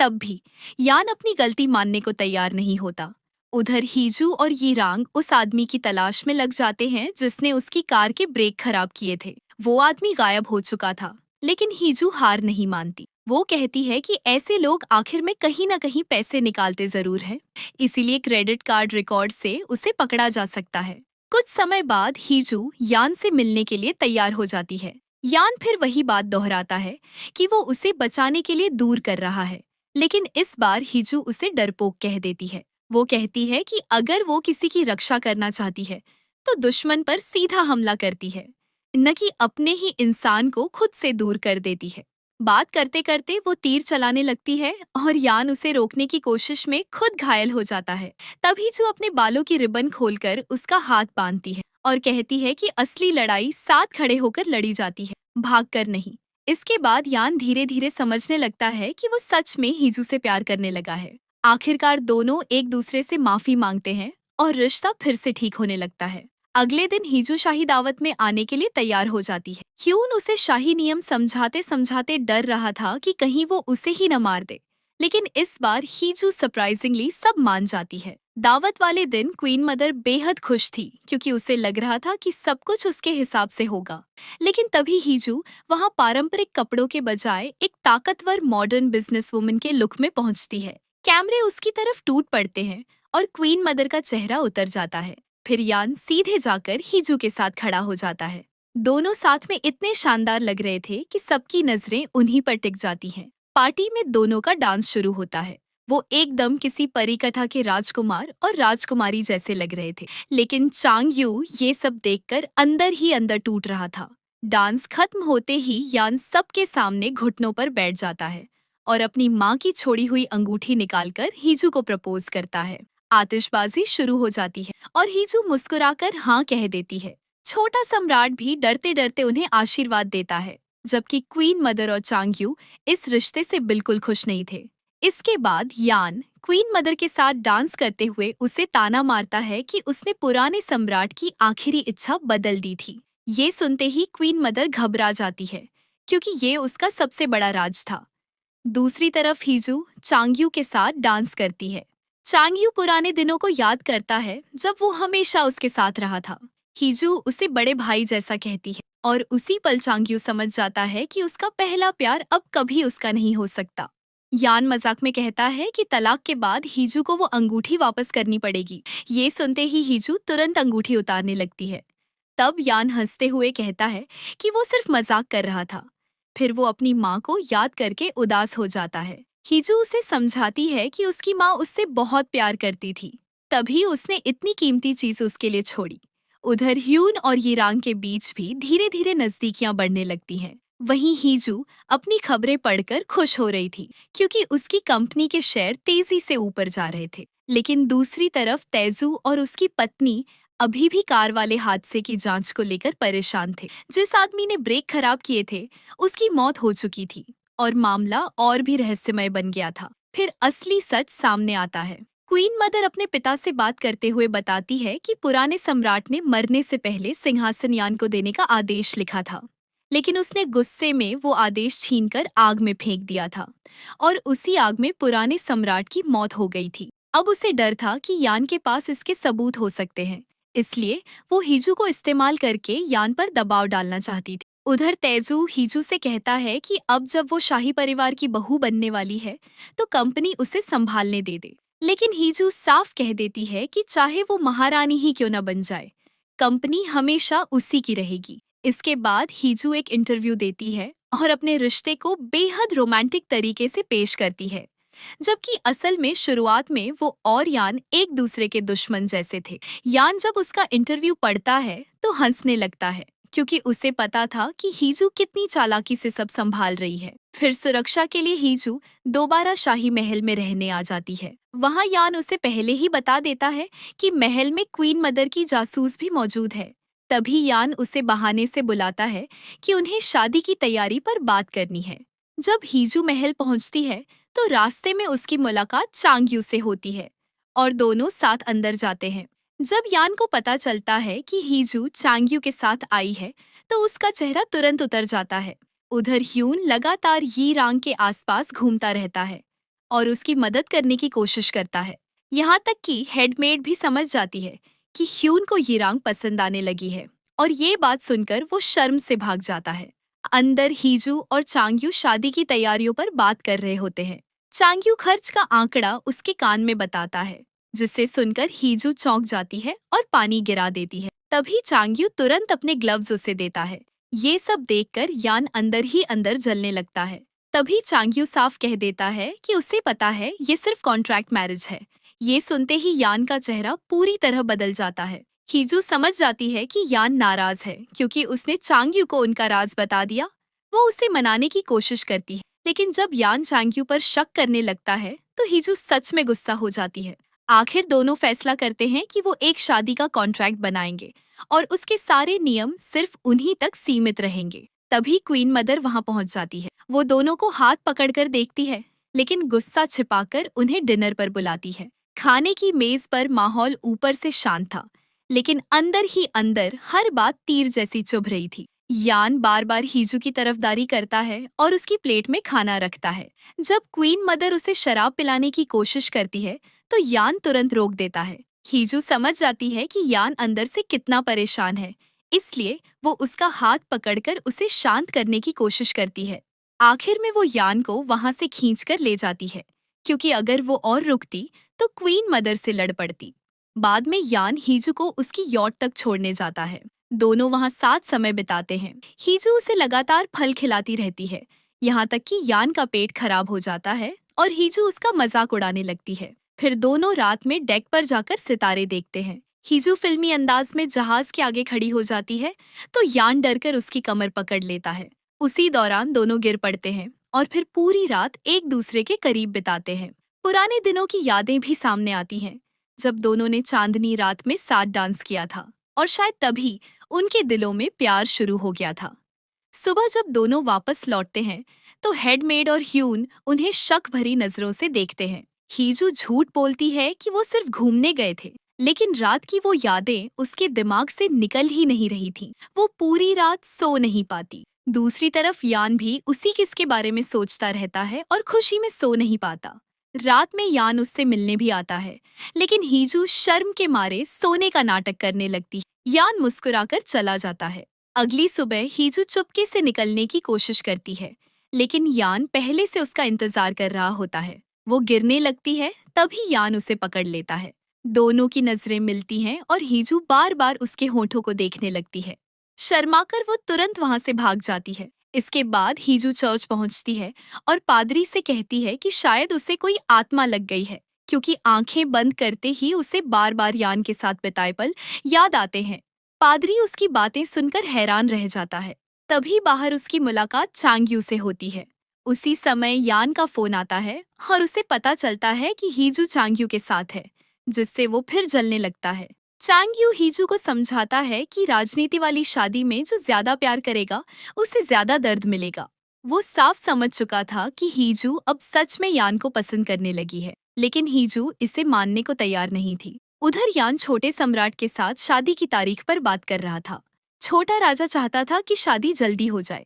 तब भी यान अपनी गलती मानने को तैयार नहीं होता। उधर हीजू और यीरांग उस आदमी की तलाश में लग जाते हैं जिसने उसकी कार के ब्रेक खराब किए थे। वो आदमी गायब हो चुका था, लेकिन हीजू हार नहीं मानती। वो कहती है कि ऐसे लोग आखिर में कहीं न कहीं पैसे निकालते जरूर हैं, इसीलिए क्रेडिट कार्ड रिकॉर्ड से उसे पकड़ा जा सकता है। कुछ समय बाद हीजू यान से मिलने के लिए तैयार हो जाती है। यान फिर वही बात दोहराता है कि वो उसे बचाने के लिए दूर कर रहा है, लेकिन इस बार हीजू उसे डरपोक कह देती है। वो कहती है कि अगर वो किसी की रक्षा करना चाहती है तो दुश्मन पर सीधा हमला करती है, न कि अपने ही इंसान को खुद से दूर कर देती है। बात करते करते वो तीर चलाने लगती है और यान उसे रोकने की कोशिश में खुद घायल हो जाता है। तभी जो अपने बालों की रिबन खोलकर उसका हाथ बांधती है और कहती है कि असली लड़ाई साथ खड़े होकर लड़ी जाती है, भागकर नहीं। इसके बाद यान धीरे धीरे समझने लगता है कि वो सच में हीजू से प्यार करने लगा है। आखिरकार दोनों एक दूसरे से माफी मांगते हैं और रिश्ता फिर से ठीक होने लगता है। अगले दिन हीजू शाही दावत में आने के लिए तैयार हो जाती है। ह्यून उसे शाही नियम समझाते समझाते डर रहा था कि कहीं वो उसे ही न मार दे, लेकिन इस बार हीजू सरप्राइजिंगली सब मान जाती है। दावत वाले दिन क्वीन मदर बेहद खुश थी क्योंकि उसे लग रहा था कि सब कुछ उसके हिसाब से होगा। लेकिन तभी हीजू वहां पारंपरिक कपड़ों के बजाय एक ताकतवर मॉडर्न बिजनेस वुमन के लुक में पहुंचती है। कैमरे उसकी तरफ टूट पड़ते हैं और क्वीन मदर का चेहरा उतर जाता है। फिर यान सीधे जाकर हीजू के साथ खड़ा हो जाता है। दोनों साथ में इतने शानदार लग रहे थे कि सबकी नजरें उन्हीं पर टिक जाती हैं। पार्टी में दोनों का डांस शुरू होता है। वो एकदम किसी परी कथा के राजकुमार और राजकुमारी जैसे लग रहे थे। लेकिन चांग यू ये सब देखकर अंदर ही अंदर टूट रहा था। डांस खत्म होते ही यान सबके सामने घुटनों पर बैठ जाता है और अपनी माँ की छोड़ी हुई अंगूठी निकालकर हीजू को प्रपोज करता है। आतिशबाजी शुरू हो जाती है और हीजू मुस्कुराकर हाँ कह देती है। छोटा सम्राट भी डरते डरते उन्हें आशीर्वाद देता है, जबकि क्वीन मदर और चांग यू इस रिश्ते से बिल्कुल खुश नहीं थे। इसके बाद यान क्वीन मदर के साथ डांस करते हुए उसे ताना मारता है कि उसने पुराने सम्राट की आखिरी इच्छा बदल दी थी। ये सुनते ही क्वीन मदर घबरा जाती है क्योंकि ये उसका सबसे बड़ा राज था। दूसरी तरफ हीजू चांगयू के साथ डांस करती है। चांगयू पुराने दिनों को याद करता है जब वो हमेशा उसके साथ रहा था। हीजू उसे बड़े भाई जैसा कहती है और उसी पल चांगयू समझ जाता है कि उसका पहला प्यार अब कभी उसका नहीं हो सकता। यान मजाक में कहता है कि तलाक के बाद हीजू को वो अंगूठी वापस करनी पड़ेगी। ये सुनते ही हीजू तुरंत अंगूठी उतारने लगती है। तब यान हंसते हुए कहता है कि वो सिर्फ मजाक कर रहा था। फिर वो अपनी माँ को याद करके उदास हो जाता है। हीजू उसे समझाती है कि उसकी माँ उससे बहुत प्यार करती थी, तभी उसने इतनी कीमती चीज उसके लिए छोड़ी। उधर ह्यून और यिरांग के बीच भी धीरे धीरे नजदीकियां बढ़ने लगती हैं। वहीं हीजू अपनी खबरें पढ़कर खुश हो रही थी क्योंकि उसकी कंपनी के शेयर तेजी से ऊपर जा रहे थे। लेकिन दूसरी तरफ तेजू और उसकी पत्नी अभी भी कार वाले हादसे की जांच को लेकर परेशान थे। जिस आदमी ने ब्रेक खराब किए थे उसकी मौत हो चुकी थी और मामला और भी रहस्यमय बन गया था। फिर असली सच सामने आता है। क्वीन मदर अपने पिता से बात करते हुए बताती है कि पुराने सम्राट ने मरने से पहले सिंहासन यान को देने का आदेश लिखा था, लेकिन उसने गुस्से में वो आदेश छीनकर आग में फेंक दिया था और उसी आग में पुराने सम्राट की मौत हो गई थी। अब उसे डर था कि यान के पास इसके सबूत हो सकते हैं, इसलिए वो हीजू को इस्तेमाल करके यान पर दबाव डालना चाहती थी। उधर तेजू हीजू से कहता है कि अब जब वो शाही परिवार की बहू बनने वाली है तो कंपनी उसे संभालने दे दे। लेकिन हीजू साफ कह देती है कि चाहे वो महारानी ही क्यों न बन जाए, कंपनी हमेशा उसी की रहेगी। इसके बाद हीजू एक इंटरव्यू देती है और अपने रिश्ते को बेहद रोमांटिक तरीके से पेश करती है, जबकि असल में शुरुआत में वो और यान एक दूसरे के दुश्मन जैसे थे। यान जब उसका इंटरव्यू पढ़ता है तो हंसने लगता है क्योंकि उसे पता था कि हीजू कितनी चालाकी से सब संभाल रही है। फिर सुरक्षा के लिए हीजू दोबारा शाही महल में रहने आ जाती है। वहाँ यान उसे पहले ही बता देता है कि महल में क्वीन मदर की जासूस भी मौजूद है। तभी यान उसे बहाने से बुलाता है कि उन्हें शादी की तैयारी पर बात करनी है। जब हीजू महल पहुंचती है तो रास्ते में उसकी मुलाकात चांगयू से होती है और दोनों साथ अंदर जाते हैं। जब यान को पता चलता है कि हीजू चांगयू के साथ आई है तो उसका चेहरा तुरंत उतर जाता है। उधर ह्यून लगातार यी रांग के आसपास घूमता रहता है और उसकी मदद करने की कोशिश करता है। यहाँ तक कि हेडमेड भी समझ जाती है कि ह्यून को यिरांग पसंद आने लगी है और ये बात सुनकर वो शर्म से भाग जाता है। अंदर हीजू और चांगयू शादी की तैयारियों पर बात कर रहे होते हैं। चांगयू खर्च का आंकड़ा उसके कान में बताता है, जिसे सुनकर हीजू चौंक जाती है और पानी गिरा देती है। तभी चांगयू तुरंत अपने ग्लव्स उसे देता है। ये सब देखकर यान अंदर ही अंदर जलने लगता है। तभी चांगयू साफ कह देता है कि उसे पता है ये सिर्फ कॉन्ट्रैक्ट मैरिज है। ये सुनते ही यान का चेहरा पूरी तरह बदल जाता है। हीजू समझ जाती है कि यान नाराज है क्योंकि उसने चांगयू को उनका राज बता दिया। वो उसे मनाने की कोशिश करती है, लेकिन जब यान चांगयू पर शक करने लगता है तो हीजू सच में गुस्सा हो जाती है। आखिर दोनों फैसला करते हैं कि वो एक शादी का कॉन्ट्रैक्ट बनाएंगे और उसके सारे नियम सिर्फ उन्हीं तक सीमित रहेंगे। तभी क्वीन मदर वहां पहुंच जाती है। वो दोनों को हाथ पकड़कर देखती है, लेकिन गुस्सा छिपाकर उन्हें डिनर पर बुलाती है। खाने की मेज पर माहौल ऊपर से शांत था, लेकिन अंदर ही अंदर हर बात तीर जैसी चुभ रही थी। यान बार बार हीजू की तरफदारी करता है और उसकी प्लेट में खाना रखता है। जब क्वीन मदर उसे शराब पिलाने की कोशिश करती है तो यान तुरंत रोक देता है। हीजू समझ जाती है कि यान अंदर से कितना परेशान है, इसलिए वो उसका हाथ पकड़कर उसे शांत करने की कोशिश करती है। आखिर में वो यान को वहां से खींचकर ले जाती है, क्योंकि अगर वो और रुकती तो क्वीन मदर से लड़ पड़ती। बाद में यान हीजू को उसकी यॉट तक छोड़ने जाता है। दोनों वहां साथ समय बिताते हैं। हीजू उसे लगातार फल खिलाती रहती है, यहाँ तक कि यान का पेट खराब हो जाता है और हीजू उसका मजाक उड़ाने लगती है। फिर दोनों रात में डेक पर जाकर सितारे देखते हैं। हीजू फिल्मी अंदाज में जहाज के आगे खड़ी हो जाती है, तो यान डरकर उसकी कमर पकड़ लेता है। उसी दौरान दोनों गिर पड़ते हैं और फिर पूरी रात एक दूसरे के करीब बिताते हैं। पुराने दिनों की यादें भी सामने आती हैं, जब दोनों ने चांदनी रात में साथ डांस किया था और शायद तभी उनके दिलों में प्यार शुरू हो गया था। सुबह जब दोनों वापस लौटते हैं, तो हेडमेड और ह्यून उन्हें शक भरी नजरों से देखते हैं। हीजू झूठ बोलती है कि वो सिर्फ घूमने गए थे, लेकिन रात की वो यादें उसके दिमाग से निकल ही नहीं रही थीं। वो पूरी रात सो नहीं पाती। दूसरी तरफ यान भी उसी किस के बारे में सोचता रहता है और खुशी में सो नहीं पाता। रात में यान उससे मिलने भी आता है, लेकिन हीजू शर्म के मारे सोने का नाटक करने लगती है। यान मुस्कुराकर चला जाता है। अगली सुबह हीजू चुपके से निकलने की कोशिश करती है, लेकिन यान पहले से उसका इंतजार कर रहा होता है। वो गिरने लगती है, तभी यान उसे पकड़ लेता है। दोनों की नजरें मिलती हैं और हीजू बार बार उसके होठों को देखने लगती है। शर्माकर वो तुरंत वहां से भाग जाती है। इसके बाद हीजू चर्च पहुंचती है और पादरी से कहती है कि शायद उसे कोई आत्मा लग गई है, क्योंकि आंखें बंद करते ही उसे बार बार यान के साथ बिताए पल याद आते हैं। पादरी उसकी बातें सुनकर हैरान रह जाता है। तभी बाहर उसकी मुलाकात चांग्यू से होती है। उसी समय यान का फोन आता है और उसे पता चलता है कि हीजू चांग्यू के साथ है, जिससे वो फिर जलने लगता है। चांग्यू हीजू को समझाता है कि राजनीति वाली शादी में जो ज्यादा प्यार करेगा, उसे ज्यादा दर्द मिलेगा। वो साफ समझ चुका था कि हीजू अब सच में यान को पसंद करने लगी है, लेकिन हीजू इसे मानने को तैयार नहीं थी। उधर यान छोटे सम्राट के साथ शादी की तारीख पर बात कर रहा था। छोटा राजा चाहता था कि शादी जल्दी हो जाए,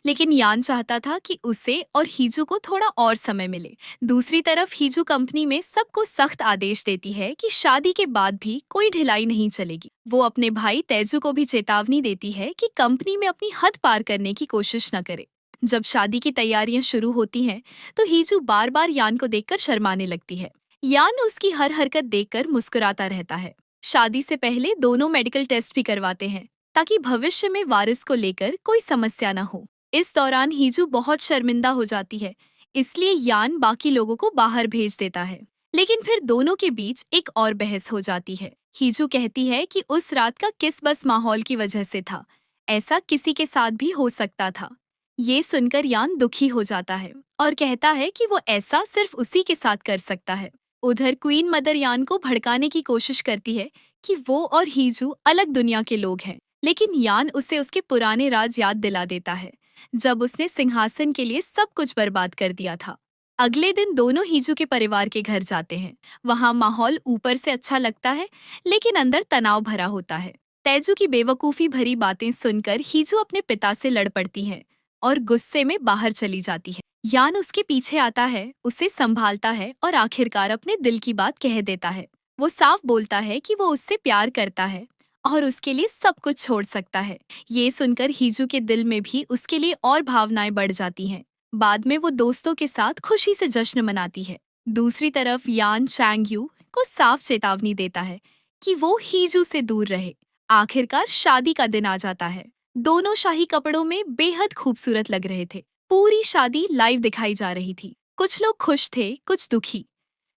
लेकिन यान चाहता था कि उसे और हीजू को थोड़ा और समय मिले। दूसरी तरफ हीजू कंपनी में सबको सख्त आदेश देती है कि शादी के बाद भी कोई ढिलाई नहीं चलेगी। वो अपने भाई तेजू को भी चेतावनी देती है कि कंपनी में अपनी हद पार करने की कोशिश न करे। जब शादी की तैयारियां शुरू होती हैं, तो हीजू बार बार यान को देखकर शर्माने लगती है। यान उसकी हर हरकत देखकर मुस्कुराता रहता है। शादी से पहले दोनों मेडिकल टेस्ट भी करवाते हैं, ताकि भविष्य में वारिस को लेकर कोई समस्या न हो। इस दौरान हीजू बहुत शर्मिंदा हो जाती है, इसलिए यान बाकी लोगों को बाहर भेज देता है। लेकिन फिर दोनों के बीच एक और बहस हो जाती है। हीजू कहती है कि उस रात का किस बस माहौल की वजह से था, ऐसा किसी के साथ भी हो सकता था। ये सुनकर यान दुखी हो जाता है और कहता है कि वो ऐसा सिर्फ उसी के साथ कर सकता है। उधर क्वीन मदर यान को भड़काने की कोशिश करती है कि वो और हीजू अलग दुनिया के लोग हैं, लेकिन यान उसे उसके पुराने राज याद दिला देता है, जब उसने सिंहासन के लिए सब कुछ बर्बाद कर दिया था। अगले दिन दोनों हीजू के परिवार के घर जाते हैं। वहाँ माहौल ऊपर से अच्छा लगता है, लेकिन अंदर तनाव भरा होता है। तेजू की बेवकूफी भरी बातें सुनकर हीजू अपने पिता से लड़ पड़ती है और गुस्से में बाहर चली जाती है। यान उसके पीछे आता है, उसे संभालता है और आखिरकार अपने दिल की बात कह देता है। वो साफ बोलता है कि वो उससे प्यार करता है और उसके लिए सब कुछ छोड़ सकता है। ये सुनकर हीजू के दिल में भी उसके लिए और भावनाएं बढ़ जाती हैं। बाद में वो दोस्तों के साथ खुशी से जश्न मनाती है। दूसरी तरफ यान चांग्यू को साफ चेतावनी देता है कि वो हीजू से दूर रहे। आखिरकार शादी का दिन आ जाता है। दोनों शाही कपड़ों में बेहद खूबसूरत लग रहे थे। पूरी शादी लाइव दिखाई जा रही थी। कुछ लोग खुश थे, कुछ दुखी।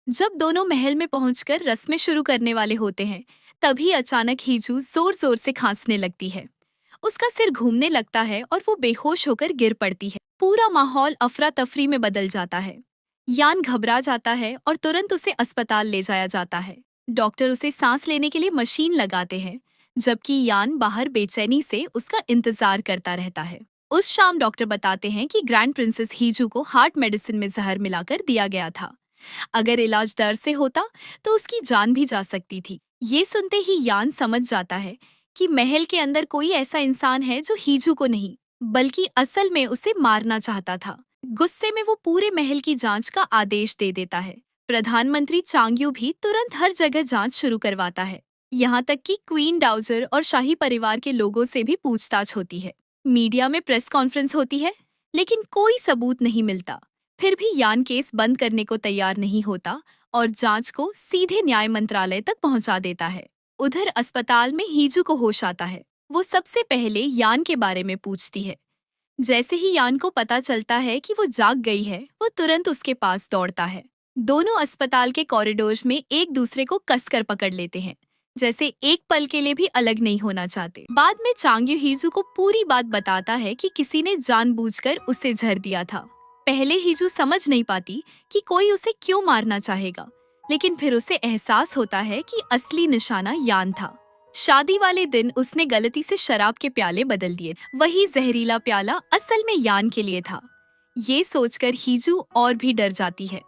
जब दोनों महल में पहुंचकर रस्में शुरू करने वाले होते हैं, तभी अचानक हीजू जोर जोर से खांसने लगती है। उसका सिर घूमने लगता है और वो बेहोश होकर गिर पड़ती है। पूरा माहौल अफरा तफरी में बदल जाता है। यान घबरा जाता है और तुरंत उसे अस्पताल ले जाया जाता है। डॉक्टर उसे सांस लेने के लिए मशीन लगाते हैं, जबकि यान बाहर बेचैनी से उसका इंतजार करता रहता है। उस शाम डॉक्टर बताते हैं कि ग्रैंड प्रिंसेस हीजू को हार्ट मेडिसिन में जहर मिलाकर दिया गया था। अगर इलाज दर से होता तो उसकी जान भी जा सकती थी। ये सुनते ही यान समझ जाता है कि महल के अंदर कोई ऐसा इंसान है जो हीजू को नहीं, बल्कि असल में उसे मारना चाहता था। गुस्से में वो पूरे महल की जांच का आदेश दे देता है। प्रधानमंत्री चांग्यू भी तुरंत हर जगह जांच शुरू करवाता है। यहाँ तक कि क्वीन डाउजर और शाही परिवार के लोगों से भी पूछताछ होती है। मीडिया में प्रेस कॉन्फ्रेंस होती है, लेकिन कोई सबूत नहीं मिलता। फिर भी यान केस बंद करने को तैयार नहीं होता और जांच को सीधे न्याय मंत्रालय तक पहुंचा देता है। उधर अस्पताल में हीजू को होश आता है। वो सबसे पहले यान के बारे में पूछती है। जैसे ही यान को पता चलता है कि वो जाग गई है, वो तुरंत उसके पास दौड़ता है। दोनों अस्पताल के कॉरिडोर्स में एक दूसरे को कसकर पकड़ लेते हैं, जैसे एक पल के लिए भी अलग नहीं होना चाहते। बाद में चांग्यू हीजू को पूरी बात बताता है कि किसी ने जानबूझकर उसे झर दिया था। पहले हीजू समझ नहीं पाती कि कोई उसे क्यों मारना चाहेगा, लेकिन फिर उसे एहसास होता है कि असली निशाना यान था। शादी वाले दिन उसने गलती से शराब के प्याले बदल दिए। वही जहरीला प्याला असल में यान के लिए था। ये सोचकर हीजू और भी डर जाती है।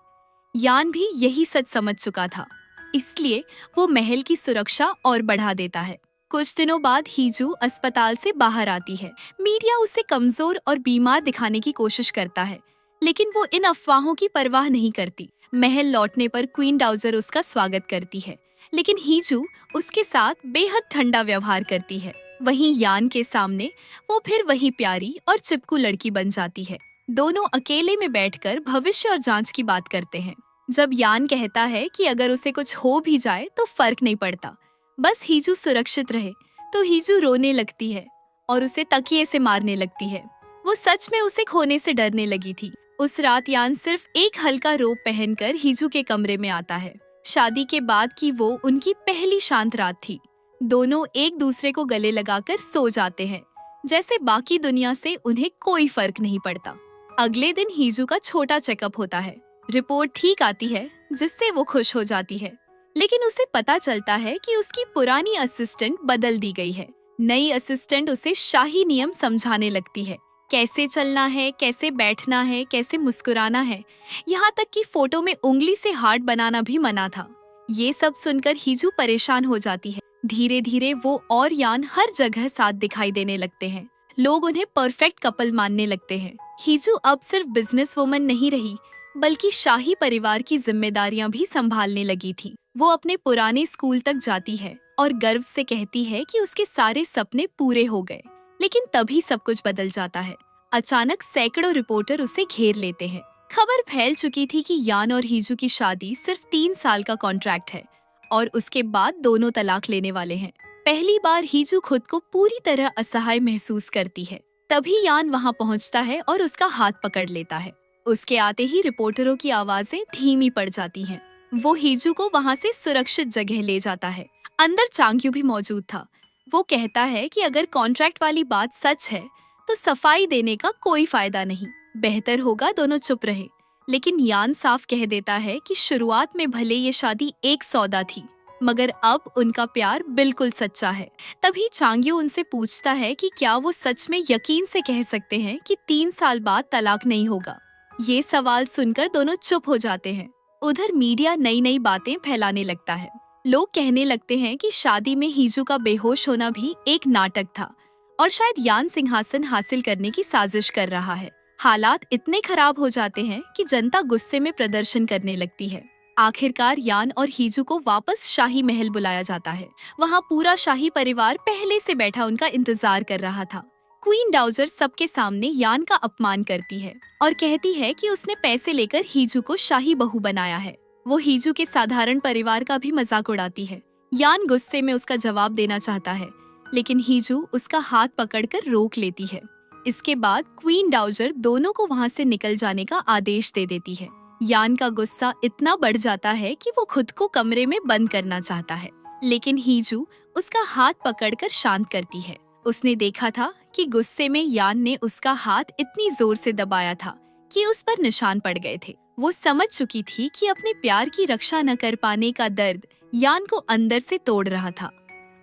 यान भी यही सच समझ चुका था, इसलिए वो महल की सुरक्षा और बढ़ा देता है। कुछ दिनों बाद हीजू अस्पताल से बाहर आती है। मीडिया उसे कमजोर और बीमार दिखाने की कोशिश करता है, लेकिन वो इन अफवाहों की परवाह नहीं करती। महल लौटने पर क्वीन डाउजर उसका स्वागत करती है, लेकिन हीजू उसके साथ बेहद ठंडा व्यवहार करती है। वहीं यान के सामने वो फिर वही प्यारी और चिपकू लड़की बन जाती है। दोनों अकेले में बैठकर भविष्य और जांच की बात करते हैं। जब यान कहता है कि अगर उसे कुछ हो भी जाए तो फर्क नहीं पड़ता, बस हीजू सुरक्षित रहे, तो हीजू रोने लगती है और उसे तकिए से मारने लगती है। वो सच में उसे खोने से डरने लगी थी। उस रात यान सिर्फ एक हल्का रोब पहनकर हीजू के कमरे में आता है। शादी के बाद की वो उनकी पहली शांत रात थी। दोनों एक दूसरे को गले लगाकर सो जाते हैं, जैसे बाकी दुनिया से उन्हें कोई फर्क नहीं पड़ता। अगले दिन हीजू का छोटा चेकअप होता है। रिपोर्ट ठीक आती है, जिससे वो खुश हो जाती है, लेकिन उसे पता चलता है कि उसकी पुरानी असिस्टेंट बदल दी गई है। नई असिस्टेंट उसे शाही नियम समझाने लगती है, कैसे चलना है, कैसे बैठना है, कैसे मुस्कुराना है, यहाँ तक कि फोटो में उंगली से हार्ट बनाना भी मना था। ये सब सुनकर हीजू परेशान हो जाती है। धीरे धीरे वो और यान हर जगह साथ दिखाई देने लगते हैं। लोग उन्हें परफेक्ट कपल मानने लगते हैं। हीजू अब सिर्फ बिजनेस वुमन नहीं रही, बल्कि शाही परिवार की जिम्मेदारियां भी संभालने लगी थी। वो अपने पुराने स्कूल तक जाती है और गर्व से कहती है कि उसके सारे सपने पूरे हो गए। लेकिन तभी सब कुछ बदल जाता है। अचानक सैकड़ों रिपोर्टर उसे घेर लेते हैं। खबर फैल चुकी थी कि यान और हीजू की शादी सिर्फ 3 साल का कॉन्ट्रैक्ट है और उसके बाद दोनों तलाक लेने वाले हैं। पहली बार हीजू खुद को पूरी तरह असहाय महसूस करती है। तभी यान वहां पहुंचता है और उसका हाथ पकड़ लेता है। उसके आते ही रिपोर्टरों की आवाजें धीमी पड़ जाती हैं। वो हीजू को वहां से सुरक्षित जगह ले जाता है। अंदर चांग्यू भी मौजूद था। वो कहता है कि अगर कॉन्ट्रैक्ट वाली बात सच है तो सफाई देने का कोई फायदा नहीं, बेहतर होगा दोनों चुप रहे। लेकिन यान साफ कह देता है कि शुरुआत में भले ये शादी एक सौदा थी, मगर अब उनका प्यार बिल्कुल सच्चा है। तभी चांग्यू उनसे पूछता है कि क्या वो सच में यकीन से कह सकते हैं कि 3 साल बाद तलाक नहीं होगा। ये सवाल सुनकर दोनों चुप हो जाते हैं। उधर मीडिया नई नई बातें फैलाने लगता है। लोग कहने लगते हैं कि शादी में हीजू का बेहोश होना भी एक नाटक था और शायद यान सिंहासन हासिल करने की साजिश कर रहा है। हालात इतने खराब हो जाते हैं कि जनता गुस्से में प्रदर्शन करने लगती है। आखिरकार यान और हीजू को वापस शाही महल बुलाया जाता है। वहाँ पूरा शाही परिवार पहले से बैठा उनका इंतजार कर रहा था। क्वीन डाउजर सबके सामने यान का अपमान करती है और कहती है कि उसने पैसे लेकर हीजू को शाही बहू बनाया है। वो हीजू के साधारण परिवार का भी मजाक उड़ाती है। यान गुस्से में उसका जवाब देना चाहता है, लेकिन हीजू उसका हाथ पकड़कर रोक लेती है। इसके बाद क्वीन डाउजर दोनों को वहाँ से निकल जाने का आदेश दे देती है। यान का गुस्सा इतना बढ़ जाता है कि वो खुद को कमरे में बंद करना चाहता है, लेकिन हीजू उसका हाथ पकड़कर शांत करती है। उसने देखा था कि गुस्से में यान ने उसका हाथ इतनी जोर से दबाया था कि उस पर निशान पड़ गए थे। वो समझ चुकी थी कि अपने प्यार की रक्षा न कर पाने का दर्द यान को अंदर से तोड़ रहा था।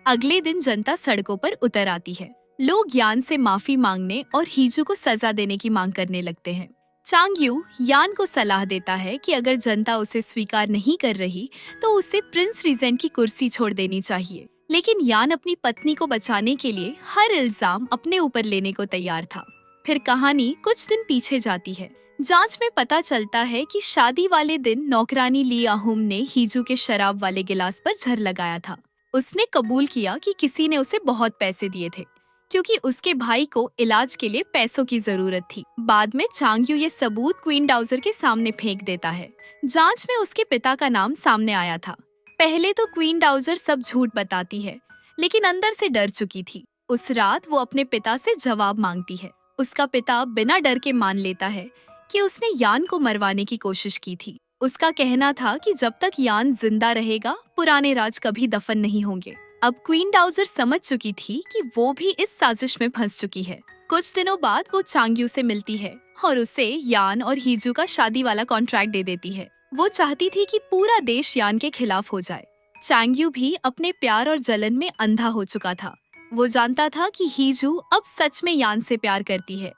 अगले दिन जनता सड़कों पर उतर आती है। लोग यान से माफी मांगने और हीजू को सजा देने की मांग करने लगते हैं। चांग्यू यान को सलाह देता है कि अगर जनता उसे स्वीकार नहीं कर रही तो उसे प्रिंस रीजेंट की कुर्सी छोड़ देनी चाहिए। लेकिन यान अपनी पत्नी को बचाने के लिए हर इल्जाम अपने ऊपर लेने को तैयार था। फिर कहानी कुछ दिन पीछे जाती है। जांच में पता चलता है कि शादी वाले दिन नौकरानी ली आहुम ने हीजू के शराब वाले गिलास पर झर लगाया था। उसने कबूल किया कि किसी ने उसे बहुत पैसे दिए थे, क्योंकि उसके भाई को इलाज के लिए पैसों की जरूरत थी। बाद में चांगयू ये सबूत क्वीन डाउजर के सामने फेंक देता है। जांच में उसके पिता का नाम सामने आया था। पहले तो क्वीन डाउजर सब झूठ बताती है, लेकिन अंदर से डर चुकी थी। उस रात वो अपने पिता से जवाब मांगती है। उसका पिता बिना डर के मान लेता है कि उसने यान को मरवाने की कोशिश की थी। उसका कहना था कि जब तक यान जिंदा रहेगा, पुराने राज कभी दफन नहीं होंगे। अब क्वीन डाउजर समझ चुकी थी कि वो भी इस साजिश में फंस चुकी है। कुछ दिनों बाद वो चांगयू से मिलती है और उसे यान और हीजू का शादी वाला कॉन्ट्रैक्ट दे देती है। वो चाहती थी कि पूरा देश यान के खिलाफ हो जाए। चांगयू भी अपने प्यार और जलन में अंधा हो चुका था। वो जानता था कि हीजू अब सच में यान से प्यार करती है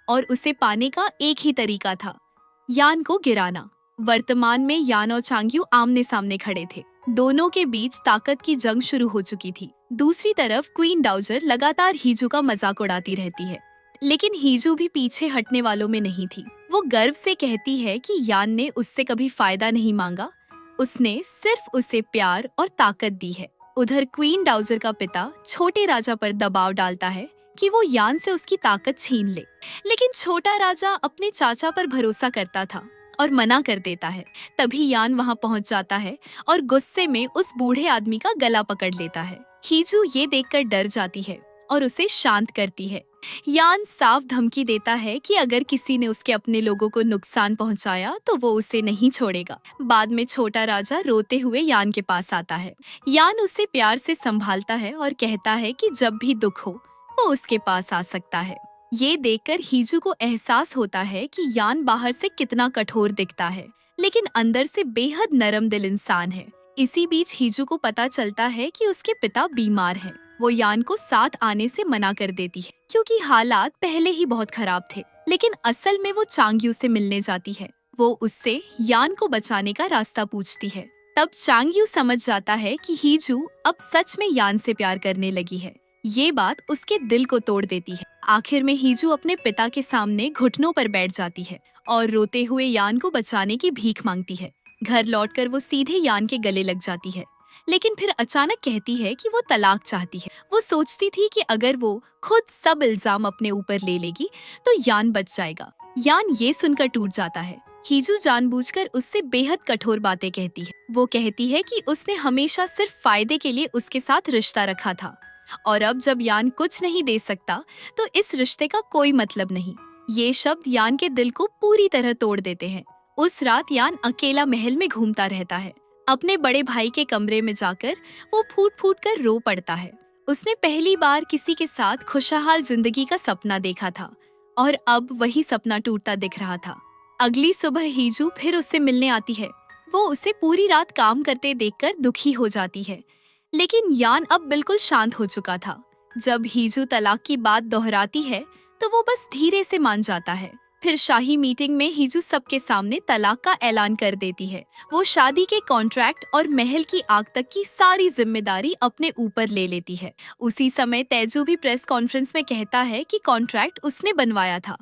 और उसे पाने का एक ही तरीका था, यान को गिराना। वर्तमान में यान और चांगयू आमने सामने खड़े थे। दोनों के बीच ताकत की जंग शुरू हो चुकी थी। दूसरी तरफ क्वीन डाउजर लगातार हीजू का मजाक उड़ाती रहती है, लेकिन हीजू भी पीछे हटने वालों में नहीं थी। वो गर्व से कहती है कि यान ने उससे कभी फायदा नहीं मांगा, उसने सिर्फ उसे प्यार और ताकत दी है। उधर क्वीन डाउजर का पिता छोटे राजा पर दबाव डालता है कि वो यान से उसकी ताकत छीन ले, लेकिन छोटा राजा अपने चाचा पर भरोसा करता था और मना कर देता है। तभी यान वहां पहुंच जाता है और गुस्से में उस बूढ़े आदमी का गला पकड़ लेता है। हीजू ये देखकर डर जाती है और उसे शांत करती है। यान साफ धमकी देता है कि अगर किसी ने उसके अपने लोगों को नुकसान पहुंचाया तो वो उसे नहीं छोड़ेगा। बाद में छोटा राजा रोते हुए यान के पास आता है। यान उसे प्यार से संभालता है और कहता है कि जब भी दुख हो वो उसके पास आ सकता है। ये देखकर हीजू को एहसास होता है कि यान बाहर से कितना कठोर दिखता है, लेकिन अंदर से बेहद नरम दिल इंसान है। इसी बीच हीजू को पता चलता है कि उसके पिता बीमार हैं। वो यान को साथ आने से मना कर देती है, क्योंकि हालात पहले ही बहुत खराब थे। लेकिन असल में वो चांगयू से मिलने जाती है। वो उससे यान को बचाने का रास्ता पूछती है। तब चांगयू समझ जाता है कि हीजू अब सच में यान से प्यार करने लगी है। ये बात उसके दिल को तोड़ देती है। आखिर में हीजू अपने पिता के सामने घुटनों पर बैठ जाती है और रोते हुए यान को बचाने की भीख मांगती है। घर लौटकर वो सीधे यान के गले लग जाती है, लेकिन फिर अचानक कहती है कि वो तलाक चाहती है। वो सोचती थी कि अगर वो खुद सब इल्जाम अपने ऊपर ले लेगी तो यान बच जाएगा। यान ये सुनकर टूट जाता है। हीजू जानबूझकर उससे बेहद कठोर बातें कहती है। वो कहती है कि उसने हमेशा सिर्फ फायदे के लिए उसके साथ रिश्ता रखा था और अब जब यान कुछ नहीं दे सकता तो इस रिश्ते का कोई मतलब नहीं। ये शब्द यान के दिल को पूरी तरह तोड़ देते हैं। उस रात यान अकेला महल में घूमता रहता है। अपने बड़े भाई के कमरे में जाकर वो फूट फूट कर रो पड़ता है। उसने पहली बार किसी के साथ खुशहाल जिंदगी का सपना देखा था और अब वही सपना टूटता दिख रहा था। अगली सुबह हीजू फिर उससे मिलने आती है। वो उसे पूरी रात काम करते देखकर दुखी हो जाती है, लेकिन यान अब बिल्कुल शांत हो चुका था। जब हीजू तलाक की बात दोहराती है तो वो बस धीरे से मान जाता है। फिर शाही मीटिंग में हीजू सबके सामने तलाक का ऐलान कर देती है। वो शादी के कॉन्ट्रैक्ट और महल की आग तक की सारी जिम्मेदारी अपने ऊपर ले लेती है। उसी समय तेजू भी प्रेस कॉन्फ्रेंस में कहता है कि कॉन्ट्रैक्ट उसने बनवाया था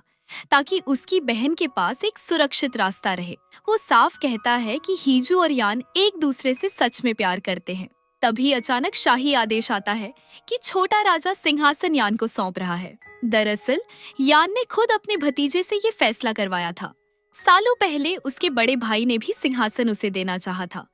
ताकि उसकी बहन के पास एक सुरक्षित रास्ता रहे। वो साफ कहता है कि हीजू और यान एक दूसरे से सच में प्यार करते हैं। तभी अचानक शाही आदेश आता है कि छोटा राजा सिंहासन यान को सौंप रहा है। दरअसल यान ने खुद अपने भतीजे से ये फैसला करवाया था। सालों पहले उसके बड़े भाई ने भी सिंहासन उसे देना चाहा था,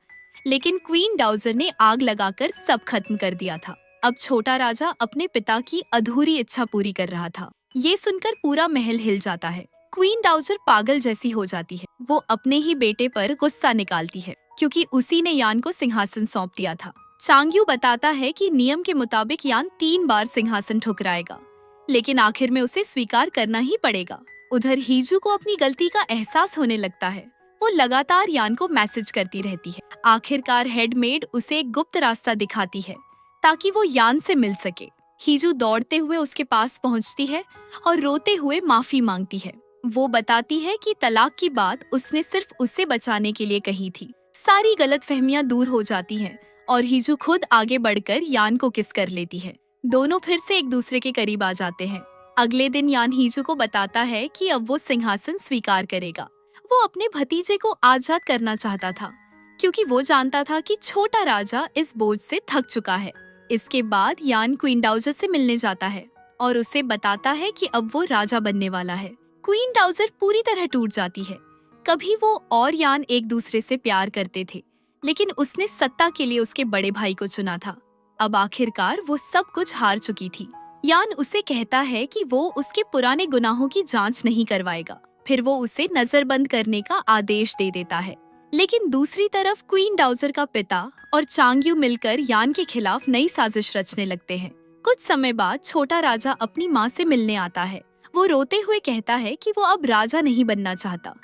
लेकिन क्वीन डाउजर ने आग लगाकर सब खत्म कर दिया था। अब छोटा राजा अपने पिता की अधूरी इच्छा पूरी कर रहा था। ये सुनकर पूरा महल हिल जाता है। क्वीन डाउजर पागल जैसी हो जाती है। वो अपने ही बेटे पर गुस्सा निकालती है, क्योंकि उसी ने यान को सिंहासन सौंप दिया था। चांगयू बताता है कि नियम के मुताबिक यान 3 बार सिंहासन ठुकराएगा, लेकिन आखिर में उसे स्वीकार करना ही पड़ेगा। उधर हीजू को अपनी गलती का एहसास होने लगता है। वो लगातार यान को मैसेज करती रहती है। आखिरकार हेडमेड उसे एक गुप्त रास्ता दिखाती है ताकि वो यान से मिल सके। हीजू दौड़ते हुए उसके पास पहुंचती है और रोते हुए माफी मांगती है। वो बताती है कि तलाक की बात उसने सिर्फ उसे बचाने के लिए कही थी। सारी गलतफहमियां दूर हो जाती हैं और हीजू खुद आगे बढ़कर यान को किस कर लेती है। दोनों फिर से एक दूसरे के करीब आ जाते हैं। अगले दिन यान हीजू को बताता है कि अब वो सिंहासन स्वीकार करेगा। वो अपने भतीजे को आजाद करना चाहता था, क्योंकि वो जानता था कि छोटा राजा इस बोझ से थक चुका है। इसके बाद यान क्वीन डाउजर से मिलने जाता है और उसे बताता है कि अब वो राजा बनने वाला है। क्वीन डाउजर पूरी तरह टूट जाती है। कभी वो और यान एक दूसरे से प्यार करते थे, लेकिन उसने सत्ता के लिए उसके बड़े भाई को चुना था। अब आखिरकार वो सब कुछ हार चुकी थी। यान उसे कहता है कि वो उसके पुराने गुनाहों की जांच नहीं करवाएगा। फिर वो उसे नजरबंद करने का आदेश दे देता है। लेकिन दूसरी तरफ क्वीन डाउजर का पिता और चांगयू मिलकर यान के खिलाफ नई साजिश रचने लगते हैं। कुछ समय बाद छोटा राजा अपनी माँ से मिलने आता है। वो रोते हुए कहता है कि वो अब राजा नहीं बनना चाहता।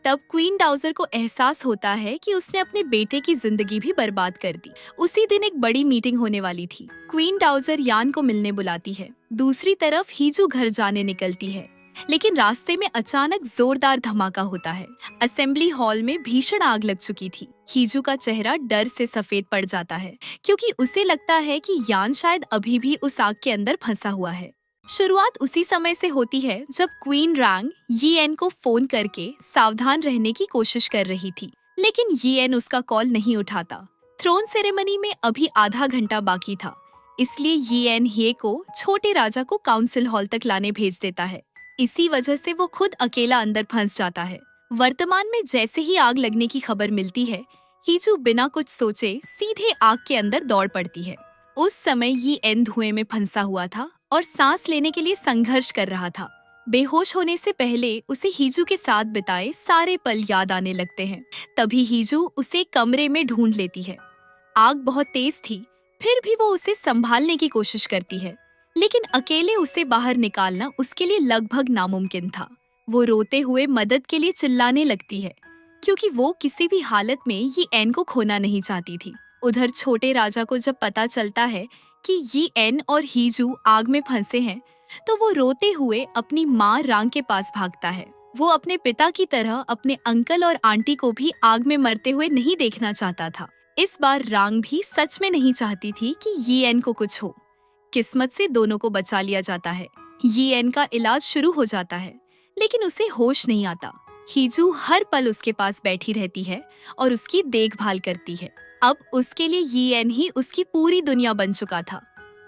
तब क्वीन डाउजर को एहसास होता है कि उसने अपने बेटे की जिंदगी भी बर्बाद कर दी। उसी दिन एक बड़ी मीटिंग होने वाली थी। क्वीन डाउजर यान को मिलने बुलाती है। दूसरी तरफ हीजू घर जाने निकलती है, लेकिन रास्ते में अचानक जोरदार धमाका होता है। असेंबली हॉल में भीषण आग लग चुकी थी। हीजू का चेहरा डर से सफेद पड़ जाता है, क्योंकि उसे लगता है कि यान शायद अभी भी उस आग के अंदर फंसा हुआ है। शुरुआत उसी समय से होती है जब क्वीन रैंग यीएन को फोन करके सावधान रहने की कोशिश कर रही थी, लेकिन यीएन उसका कॉल नहीं उठाता। थ्रोन सेरेमनी में अभी आधा घंटा बाकी था, इसलिए यीएन हे को छोटे राजा को काउंसिल हॉल तक लाने भेज देता है। इसी वजह से वो खुद अकेला अंदर फंस जाता है। वर्तमान में जैसे ही आग लगने की खबर मिलती है, हीजू बिना कुछ सोचे सीधे आग के अंदर दौड़ पड़ती है। उस समय यीएन धुएं में फंसा हुआ था और सांस लेने के लिए संघर्ष कर रहा था। बेहोश होने से पहले उसे हीजू के साथ बिताए सारे पल याद आने लगते हैं। तभी हीजू उसे कमरे में ढूंढ लेती है। आग बहुत तेज थी, फिर भी वो उसे संभालने की कोशिश करती है, लेकिन अकेले उसे बाहर निकालना उसके लिए लगभग नामुमकिन था। वो रोते हुए मदद के लिए चिल्लाने लगती है, क्योंकि वो किसी भी हालत में यीएन को खोना नहीं चाहती थी। उधर छोटे राजा को जब पता चलता है कि यीएन और हीजू आग में फंसे हैं, तो वो रोते हुए अपनी माँ रांग के पास भागता है। वो अपने पिता की तरह अपने अंकल और आंटी को भी आग में मरते हुए नहीं देखना चाहता था। इस बार रांग भी सच में नहीं चाहती थी कि यीएन को कुछ हो। किस्मत से दोनों को बचा लिया जाता है। यीएन का इलाज शुरू हो जाता है, लेकिन उसे होश नहीं आता। हीजू हर पल उसके पास बैठी रहती है और उसकी देखभाल करती है। अब उसके लिए यीएन ही उसकी पूरी दुनिया बन चुका था।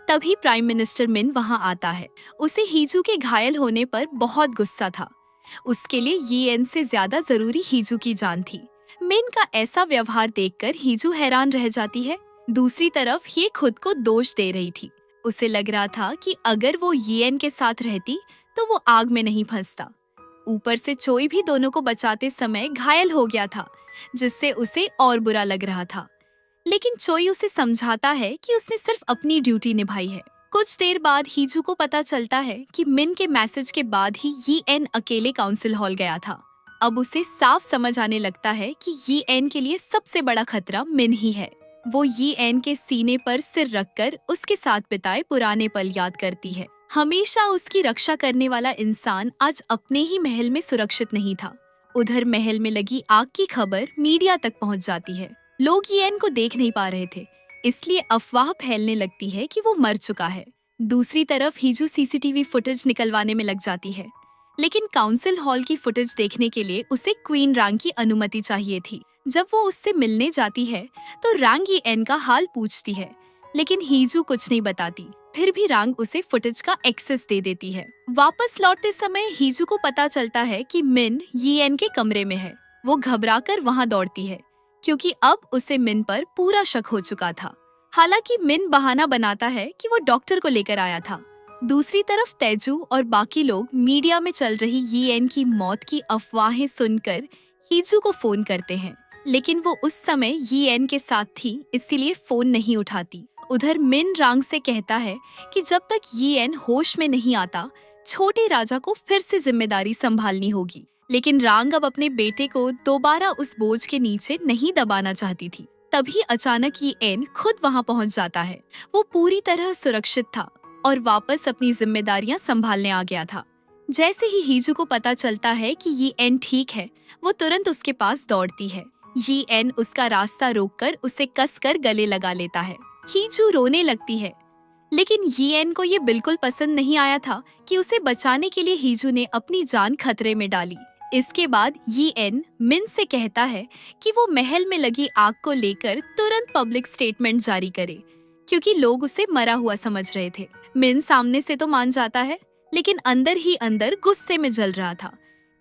तभी प्राइम मिनिस्टर मिन वहां आता है। उसे हीजू के घायल होने पर बहुत गुस्सा था। उसके लिए यीएन से ज्यादा जरूरी हीजू की जान थी। मिन का ऐसा व्यवहार देखकर हीजू हैरान रह जाती है। दूसरी तरफ ये खुद को दोष दे रही थी। उसे लग रहा था कि अगर वो यीएन के साथ रहती तो वो आग में नहीं फंसता। ऊपर से चोई भी दोनों को बचाते समय घायल हो गया था, जिससे उसे और बुरा लग रहा था। लेकिन चोई उसे समझाता है कि उसने सिर्फ अपनी ड्यूटी निभाई है। कुछ देर बाद हीजू को पता चलता है कि मिन के मैसेज के बाद ही यीएन अकेले काउंसिल हॉल गया था। अब उसे साफ समझ आने लगता है कि यीएन के लिए सबसे बड़ा खतरा मिन ही है। वो यीएन के सीने पर सिर रखकर उसके साथ बिताए पुराने पल याद करती है। हमेशा उसकी रक्षा करने वाला इंसान आज अपने ही महल में सुरक्षित नहीं था। उधर महल में लगी आग की खबर मीडिया तक पहुंच जाती है। लोग यीएन को देख नहीं पा रहे थे, इसलिए अफवाह फैलने लगती है कि वो मर चुका है। दूसरी तरफ हीजू सीसीटीवी फुटेज निकलवाने में लग जाती है, लेकिन काउंसिल हॉल की फुटेज देखने के लिए उसे क्वीन रैंग की अनुमति चाहिए थी। जब वो उससे मिलने जाती है तो रैंग यीएन का हाल पूछती है, लेकिन हीजू कुछ नहीं बताती। फिर भी रैंग उसे फुटेज का एक्सेस दे देती है। वापस लौटते समय हीजू को पता चलता है कि मिन यीएन के कमरे में है। वो घबराकर वहां दौड़ती है, क्योंकि अब उसे मिन पर पूरा शक हो चुका था। हालांकि मिन बहाना बनाता है कि वो डॉक्टर को लेकर आया था। दूसरी तरफ तेजू और बाकी लोग मीडिया में चल रही यीएन की मौत की अफवाहें सुनकर हीजू को फोन करते हैं, लेकिन वो उस समय यीएन के साथ थी, इसीलिए फोन नहीं उठाती। उधर मिन रैंग से कहता है कि जब तक यीएन होश में नहीं आता, छोटे राजा को फिर से जिम्मेदारी संभालनी होगी। लेकिन रैंग अब अपने बेटे को दोबारा उस बोझ के नीचे नहीं दबाना चाहती थी। तभी अचानक यीएन खुद वहां पहुंच जाता है। वो पूरी तरह सुरक्षित था और वापस अपनी जिम्मेदारियां संभालने आ गया था। जैसे ही हीजू को पता चलता है कि यीएन ठीक है, वो तुरंत उसके पास दौड़ती है। यीएन उसका रास्ता रोककर उसे कसकर गले लगा लेता है। हीजू रोने लगती है, लेकिन यीएन को ये बिल्कुल पसंद नहीं आया था कि उसे बचाने के लिए हीजू ने अपनी जान खतरे में डाली। इसके बाद यीएन मिन से कहता है कि वो महल में लगी आग को लेकर तुरंत पब्लिक स्टेटमेंट जारी करे, क्योंकि लोग उसे मरा हुआ समझ रहे थे। मिन सामने से तो मान जाता है, लेकिन अंदर ही अंदर गुस्से में जल रहा था,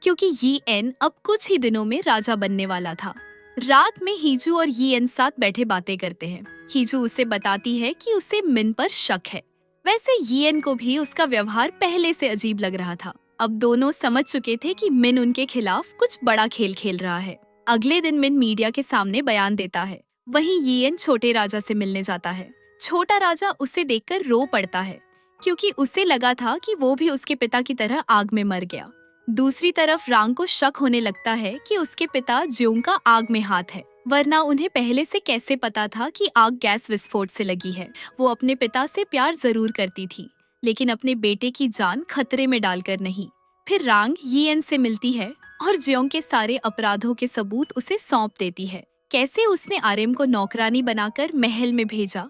क्योंकि यीएन अब कुछ ही दिनों में राजा बनने वाला था। रात में हीजू और यीएन साथ बैठे बातें करते हैं। हीजू उसे बताती है कि उसे मिन पर शक है। वैसे यीएन को भी उसका व्यवहार पहले से अजीब लग रहा था। अब दोनों समझ चुके थे कि मिन उनके खिलाफ कुछ बड़ा खेल खेल रहा है। अगले दिन मिन मीडिया के सामने बयान देता है। वहीं यीएन छोटे राजा से मिलने जाता है। छोटा राजा उसे देखकर रो पड़ता है, क्योंकि उसे लगा था कि वो भी उसके पिता की तरह आग में मर गया। दूसरी तरफ रांग को शक होने लगता है कि उसके पिता ज्योंग का आग में हाथ है, वरना उन्हें पहले से कैसे पता था कि आग गैस विस्फोट से लगी है। वो अपने पिता से प्यार जरूर करती थी, लेकिन अपने बेटे की जान खतरे में डालकर नहीं। फिर रांग यीएन से मिलती है और ज्योंग के सारे अपराधों के सबूत उसे सौंप देती है। कैसे उसने आर्यम को नौकरानी बनाकर महल में भेजा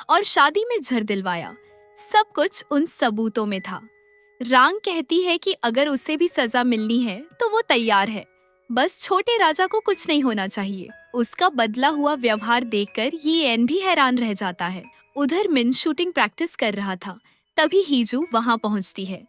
और शादी में झर दिलवाया, सब कुछ उन सबूतों में था। रांग कहती है कि अगर उसे भी सजा मिलनी है तो वो तैयार है, बस छोटे राजा को कुछ नहीं होना चाहिए। उसका बदला हुआ व्यवहार देखकर यीएन भी हैरान रह जाता है। उधर मिन शूटिंग प्रैक्टिस कर रहा था, तभी हीजू वहां पहुंचती है।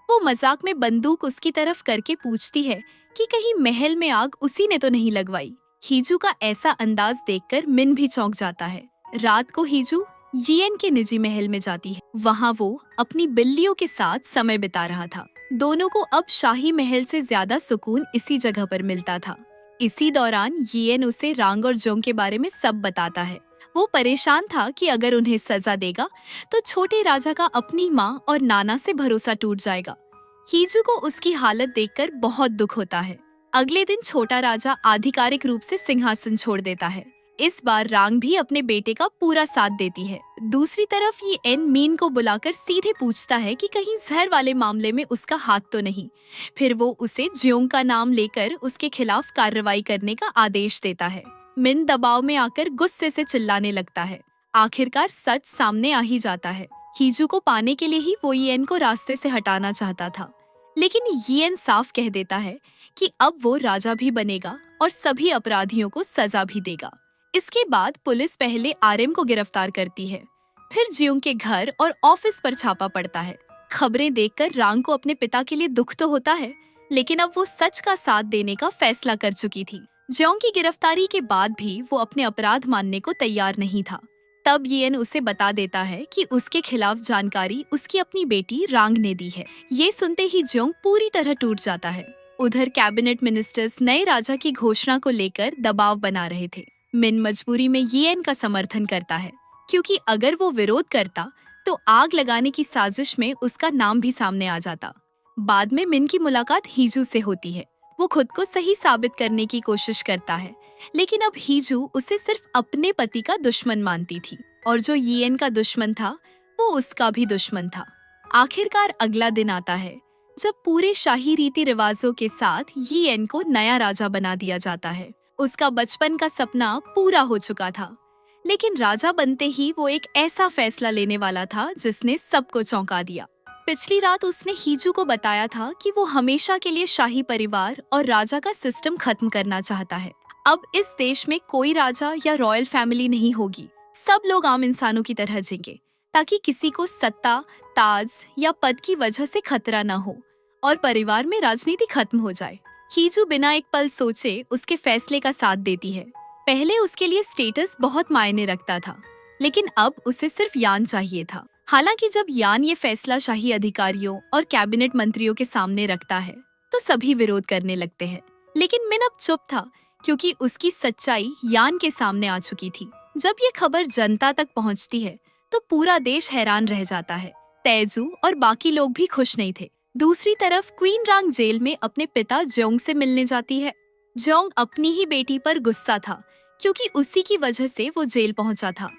वो मजाक में बंदूक उसकी तरफ करके पूछती है कि कहीं महल में आग उसी ने तो नहीं लगवाई। हीजू का ऐसा अंदाज देखकर मिन भी चौंक जाता है। रात को हीजू यीएन के निजी महल में जाती है। वहाँ वो अपनी बिल्लियों के साथ समय बिता रहा था। दोनों को अब शाही महल से ज्यादा सुकून इसी जगह पर मिलता था। इसी दौरान यीएन उसे रांग और जोंग के बारे में सब बताता है। वो परेशान था कि अगर उन्हें सजा देगा तो छोटे राजा का अपनी माँ और नाना से भरोसा टूट जाएगा। हीजू को उसकी हालत देखकर बहुत दुख होता है। अगले दिन छोटा राजा आधिकारिक रूप से सिंहासन छोड़ देता है। इस बार रांग भी अपने बेटे का पूरा साथ देती है। दूसरी तरफ ये एन मीन को बुलाकर सीधे पूछता है कि कहीं जहर वाले मामले में उसका हाथ तो नहीं। फिर वो उसे ज्योंग का नाम लेकर उसके खिलाफ कार्रवाई करने का आदेश देता है। मिन दबाव में आकर गुस्से से चिल्लाने लगता है। आखिरकार सच सामने आ ही जाता है। हीजू को पाने के लिए ही वो यीएन को रास्ते से हटाना चाहता था, लेकिन यीएन साफ कह देता है कि अब वो राजा भी बनेगा और सभी अपराधियों को सजा भी देगा। इसके बाद पुलिस पहले आर्यम को गिरफ्तार करती है, फिर ज्योंग के घर और ऑफिस पर छापा पड़ता है। खबरें देखकर रांग को अपने पिता के लिए दुख तो होता है, लेकिन अब वो सच का साथ देने का फैसला कर चुकी थी। ज्योंग की गिरफ्तारी के बाद भी वो अपने अपराध मानने को तैयार नहीं था। तब यीएन उसे बता देता है कि उसके खिलाफ जानकारी उसकी अपनी बेटी रांग ने दी है। ये सुनते ही ज्योंग पूरी तरह टूट जाता है। उधर कैबिनेट मिनिस्टर्स नए राजा की घोषणा को लेकर दबाव बना रहे थे। मिन मजबूरी में यीएन का समर्थन करता है, क्योंकि अगर वो विरोध करता तो आग लगाने की साजिश में उसका नाम भी सामने आ जाता। बाद में मिन की मुलाकात हीजू से होती है। वो खुद को सही साबित करने की कोशिश करता है, लेकिन अब हीजू उसे सिर्फ अपने पति का दुश्मन मानती थी, और जो यीएन का दुश्मन था वो उसका भी दुश्मन था। आखिरकार अगला दिन आता है जब पूरे शाही रीति रिवाजों के साथ यीएन को नया राजा बना दिया जाता है। उसका बचपन का सपना पूरा हो चुका था, लेकिन राजा बनते ही वो एक ऐसा फैसला लेने वाला था जिसने सबको चौंका दिया। पिछली रात उसने हीजू को बताया था कि वो हमेशा के लिए शाही परिवार और राजा का सिस्टम खत्म करना चाहता है। अब इस देश में कोई राजा या रॉयल फैमिली नहीं होगी। सब लोग आम इंसानों की तरह जिएंगे, ताकि किसी को सत्ता, ताज या पद की वजह से खतरा न हो और परिवार में राजनीति खत्म हो जाए। हीजू बिना एक पल सोचे उसके फैसले का साथ देती है। पहले उसके लिए स्टेटस बहुत मायने रखता था, लेकिन अब उसे सिर्फ यान चाहिए था। हालांकि जब यान ये फैसला शाही अधिकारियों और कैबिनेट मंत्रियों के सामने रखता है तो सभी विरोध करने लगते हैं, लेकिन मिन अब चुप था, क्योंकि उसकी सच्चाई यान के सामने आ चुकी थी। जब ये खबर जनता तक पहुंचती है तो पूरा देश हैरान रह जाता है। तेजू और बाकी लोग भी खुश नहीं थे। दूसरी तरफ क्वीन रांग जेल में अपने पिता ज्योंग से मिलने जाती है। ज्योंग अपनी ही बेटी पर गुस्सा था, क्योंकि उसी की वजह से वो जेल पहुंचा था।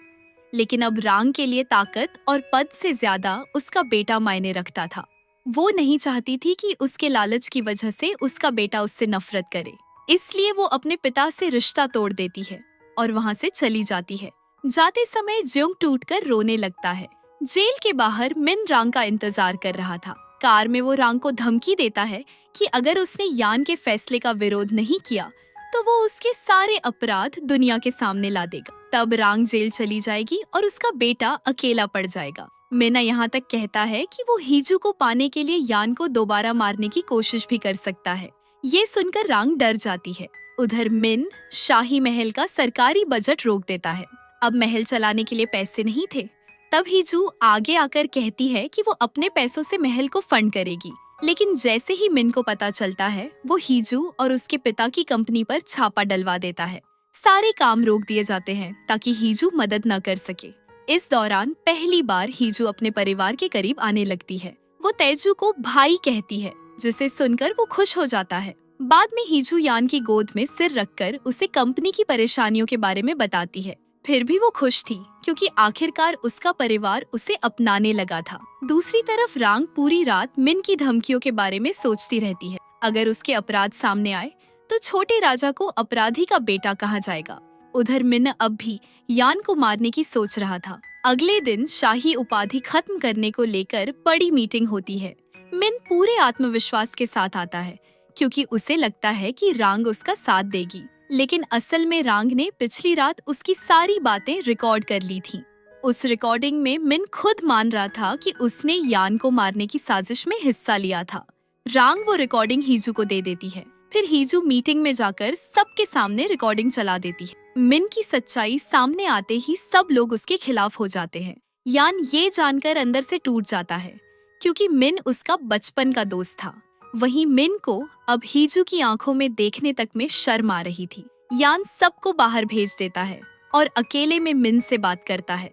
लेकिन अब रांग के लिए ताकत और पद से ज्यादा उसका बेटा मायने रखता था। वो नहीं चाहती थी कि उसके लालच की वजह से उसका बेटा उससे नफरत करे, इसलिए वो अपने पिता से रिश्ता तोड़ देती है और वहाँ से चली जाती है। जाते समय ज्योंग टूटकर रोने लगता है। जेल के बाहर मिन रांग का इंतजार कर रहा था। कार में वो रांग को धमकी देता है कि अगर उसने यान के फैसले का विरोध नहीं किया तो वो उसके सारे अपराध दुनिया के सामने ला देगा। तब रांग जेल चली जाएगी और उसका बेटा अकेला पड़ जाएगा। मिना यहाँ तक कहता है कि वो हीजू को पाने के लिए यान को दोबारा मारने की कोशिश भी कर सकता है। ये सुनकर रांग डर जाती है। उधर मिन शाही महल का सरकारी बजट रोक देता है। अब महल चलाने के लिए पैसे नहीं थे। तब हीजू आगे आकर कहती है कि वो अपने पैसों से महल को फंड करेगी। लेकिन जैसे ही मिन को पता चलता है, वो हीजू और उसके पिता की कंपनी पर छापा डलवा देता है। सारे काम रोक दिए जाते हैं ताकि हीजू मदद न कर सके। इस दौरान पहली बार हीजू अपने परिवार के करीब आने लगती है। वो तेजू को भाई कहती है, जिसे सुनकर वो खुश हो जाता है। बाद में हीजू यान की गोद में सिर रखकर उसे कंपनी की परेशानियों के बारे में बताती है। फिर भी वो खुश थी क्योंकि आखिरकार उसका परिवार उसे अपनाने लगा था। दूसरी तरफ रांग पूरी रात मिन की धमकियों के बारे में सोचती रहती है। अगर उसके अपराध सामने आए तो छोटे राजा को अपराधी का बेटा कहा जाएगा। उधर मिन अब भी यान को मारने की सोच रहा था। अगले दिन शाही उपाधि खत्म करने को लेकर बड़ी मीटिंग होती है। मिन पूरे आत्मविश्वास के साथ आता है क्योंकि उसे लगता है कि रांग उसका साथ देगी। लेकिन असल में रांग ने पिछली रात उसकी सारी बातें रिकॉर्ड कर ली थी। उस रिकॉर्डिंग में मिन खुद मान रहा था कि उसने यान को मारने की साजिश में हिस्सा लिया था। रांग वो रिकॉर्डिंग हीजू को दे देती है। फिर हीजू मीटिंग में जाकर सबके सामने रिकॉर्डिंग चला देती है। मिन की सच्चाई सामने आते ही सब लोग उसके खिलाफ हो जाते हैं। यान ये जानकर अंदर से टूट जाता है क्योंकि मिन उसका बचपन का दोस्त था। वहीं मिन को अब हीजू की आंखों में देखने तक में शर्म आ रही थी। यान सबको बाहर भेज देता है और अकेले में मिन से बात करता है।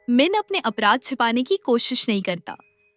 मिन अपने अपराध छिपाने की कोशिश नहीं करता।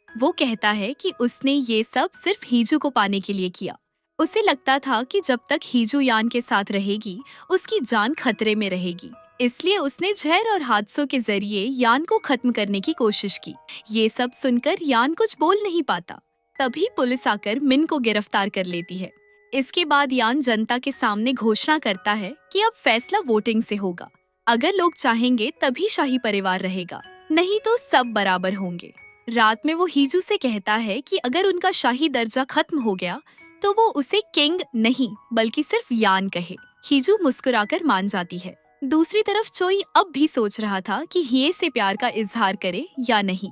वो कहता है कि उसने ये सब सिर्फ हीजू को पाने के लिए किया। उसे लगता था कि जब तक हीजू यान के साथ रहेगी उसकी जान खतरे में रहेगी, इसलिए उसने जहर और हादसों के जरिए यान को खत्म करने की कोशिश की। ये सब सुनकर यान कुछ बोल नहीं पाता। तभी पुलिस आकर मिन को गिरफ्तार कर लेती है। इसके बाद यान जनता के सामने घोषणा करता है कि अब फैसला वोटिंग से होगा। अगर लोग चाहेंगे तभी शाही परिवार रहेगा, नहीं तो सब बराबर होंगे। रात में वो हीजू से कहता है कि अगर उनका शाही दर्जा खत्म हो गया तो वो उसे किंग नहीं बल्कि सिर्फ यान कहे। हीजू मुस्कुराकर मान जाती है। दूसरी तरफ चोई अब भी सोच रहा था कि हिये से प्यार का इजहार करे या नहीं,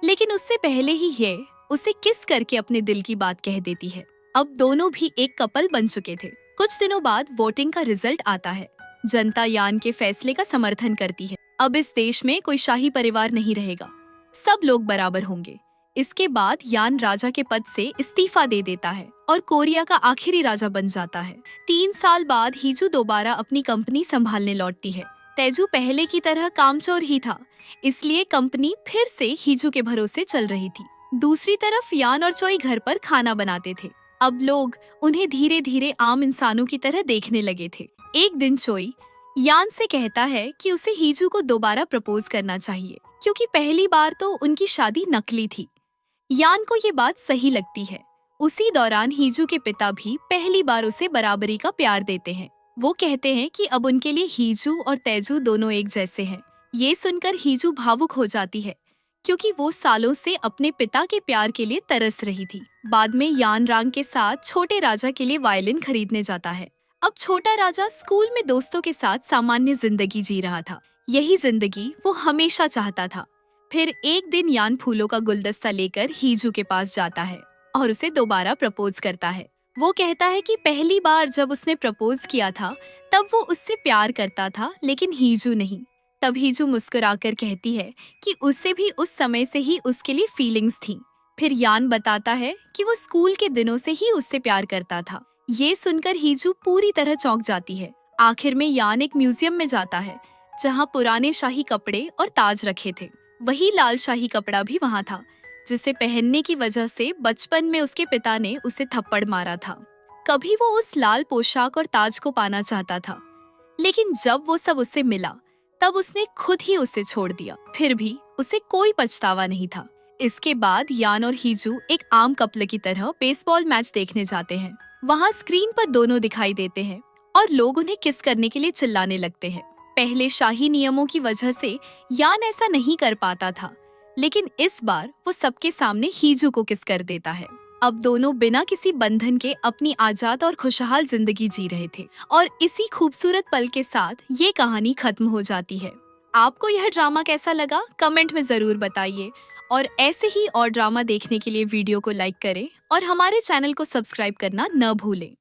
लेकिन उससे पहले ही हिये उसे किस करके अपने दिल की बात कह देती है। अब दोनों भी एक कपल बन चुके थे। कुछ दिनों बाद वोटिंग का रिजल्ट आता है। जनता यान के फैसले का समर्थन करती है। अब इस देश में कोई शाही परिवार नहीं रहेगा, सब लोग बराबर होंगे। इसके बाद यान राजा के पद से इस्तीफा दे देता है और कोरिया का आखिरी राजा बन जाता है। 3 साल बाद हीजू दोबारा अपनी कंपनी संभालने लौटती है। तेजू पहले की तरह कामचोर ही था, इसलिए कंपनी फिर से हीजू के भरोसे चल रही थी। दूसरी तरफ यान और चोई घर पर खाना बनाते थे। अब लोग उन्हें धीरे धीरे आम इंसानों की तरह देखने लगे थे। एक दिन चोई यान से कहता है कि उसे हीजू को दोबारा प्रपोज करना चाहिए क्योंकि पहली बार तो उनकी शादी नकली थी। यान को ये बात सही लगती है। उसी दौरान हीजू के पिता भी पहली बार उसे बराबरी का प्यार देते हैं। वो कहते हैं कि अब उनके लिए हीजू और तेजू दोनों एक जैसे हैं। ये सुनकर हीजू भावुक हो जाती है क्योंकि वो सालों से अपने पिता के प्यार के लिए तरस रही थी। बाद में यान रांग के साथ छोटे राजा के लिए वायलिन खरीदने जाता है। अब छोटा राजा स्कूल में दोस्तों के साथ सामान्य जिंदगी जी रहा था। यही जिंदगी वो हमेशा चाहता था। फिर एक दिन यान फूलों का गुलदस्ता लेकर हीजू के पास जाता है और उसे दोबारा प्रपोज करता है। वो कहता है कि पहली बार जब उसने प्रपोज किया था तब वो उससे प्यार करता था, लेकिन हीजू नहीं। तब हीजू मुस्कुराकर कहती है कि उसे भी उस समय से ही उसके लिए फीलिंग्स थी। फिर यान बताता है कि वो स्कूल के दिनों से ही उससे प्यार करता था। ये सुनकर हीजू पूरी तरह चौंक जाती है। आखिर में यान एक म्यूजियम में जाता है जहाँ पुराने शाही कपड़े और ताज रखे थे। वही लाल शाही कपड़ा भी वहाँ था जिसे पहनने की वजह से बचपन में उसके पिता ने उसे थप्पड़ मारा था। कभी वो उस लाल पोशाक और ताज को पाना चाहता था, लेकिन जब वो सब उससे मिला तब उसने खुद ही उसे छोड़ दिया। फिर भी उसे कोई पछतावा नहीं था। इसके बाद यान और हीजू एक आम कपल की तरह बेसबॉल मैच देखने जाते हैं। वहाँ स्क्रीन पर दोनों दिखाई देते हैं और लोग उन्हें किस करने के लिए चिल्लाने लगते हैं। पहले शाही नियमों की वजह से यान ऐसा नहीं कर पाता था, लेकिन इस बार वो सबके सामने हीजू को किस कर देता है। अब दोनों बिना किसी बंधन के अपनी आजाद और खुशहाल जिंदगी जी रहे थे और इसी खूबसूरत पल के साथ ये कहानी खत्म हो जाती है। आपको यह ड्रामा कैसा लगा कमेंट में जरूर बताइए और ऐसे ही और ड्रामा देखने के लिए वीडियो को लाइक करें और हमारे चैनल को सब्सक्राइब करना न भूलें।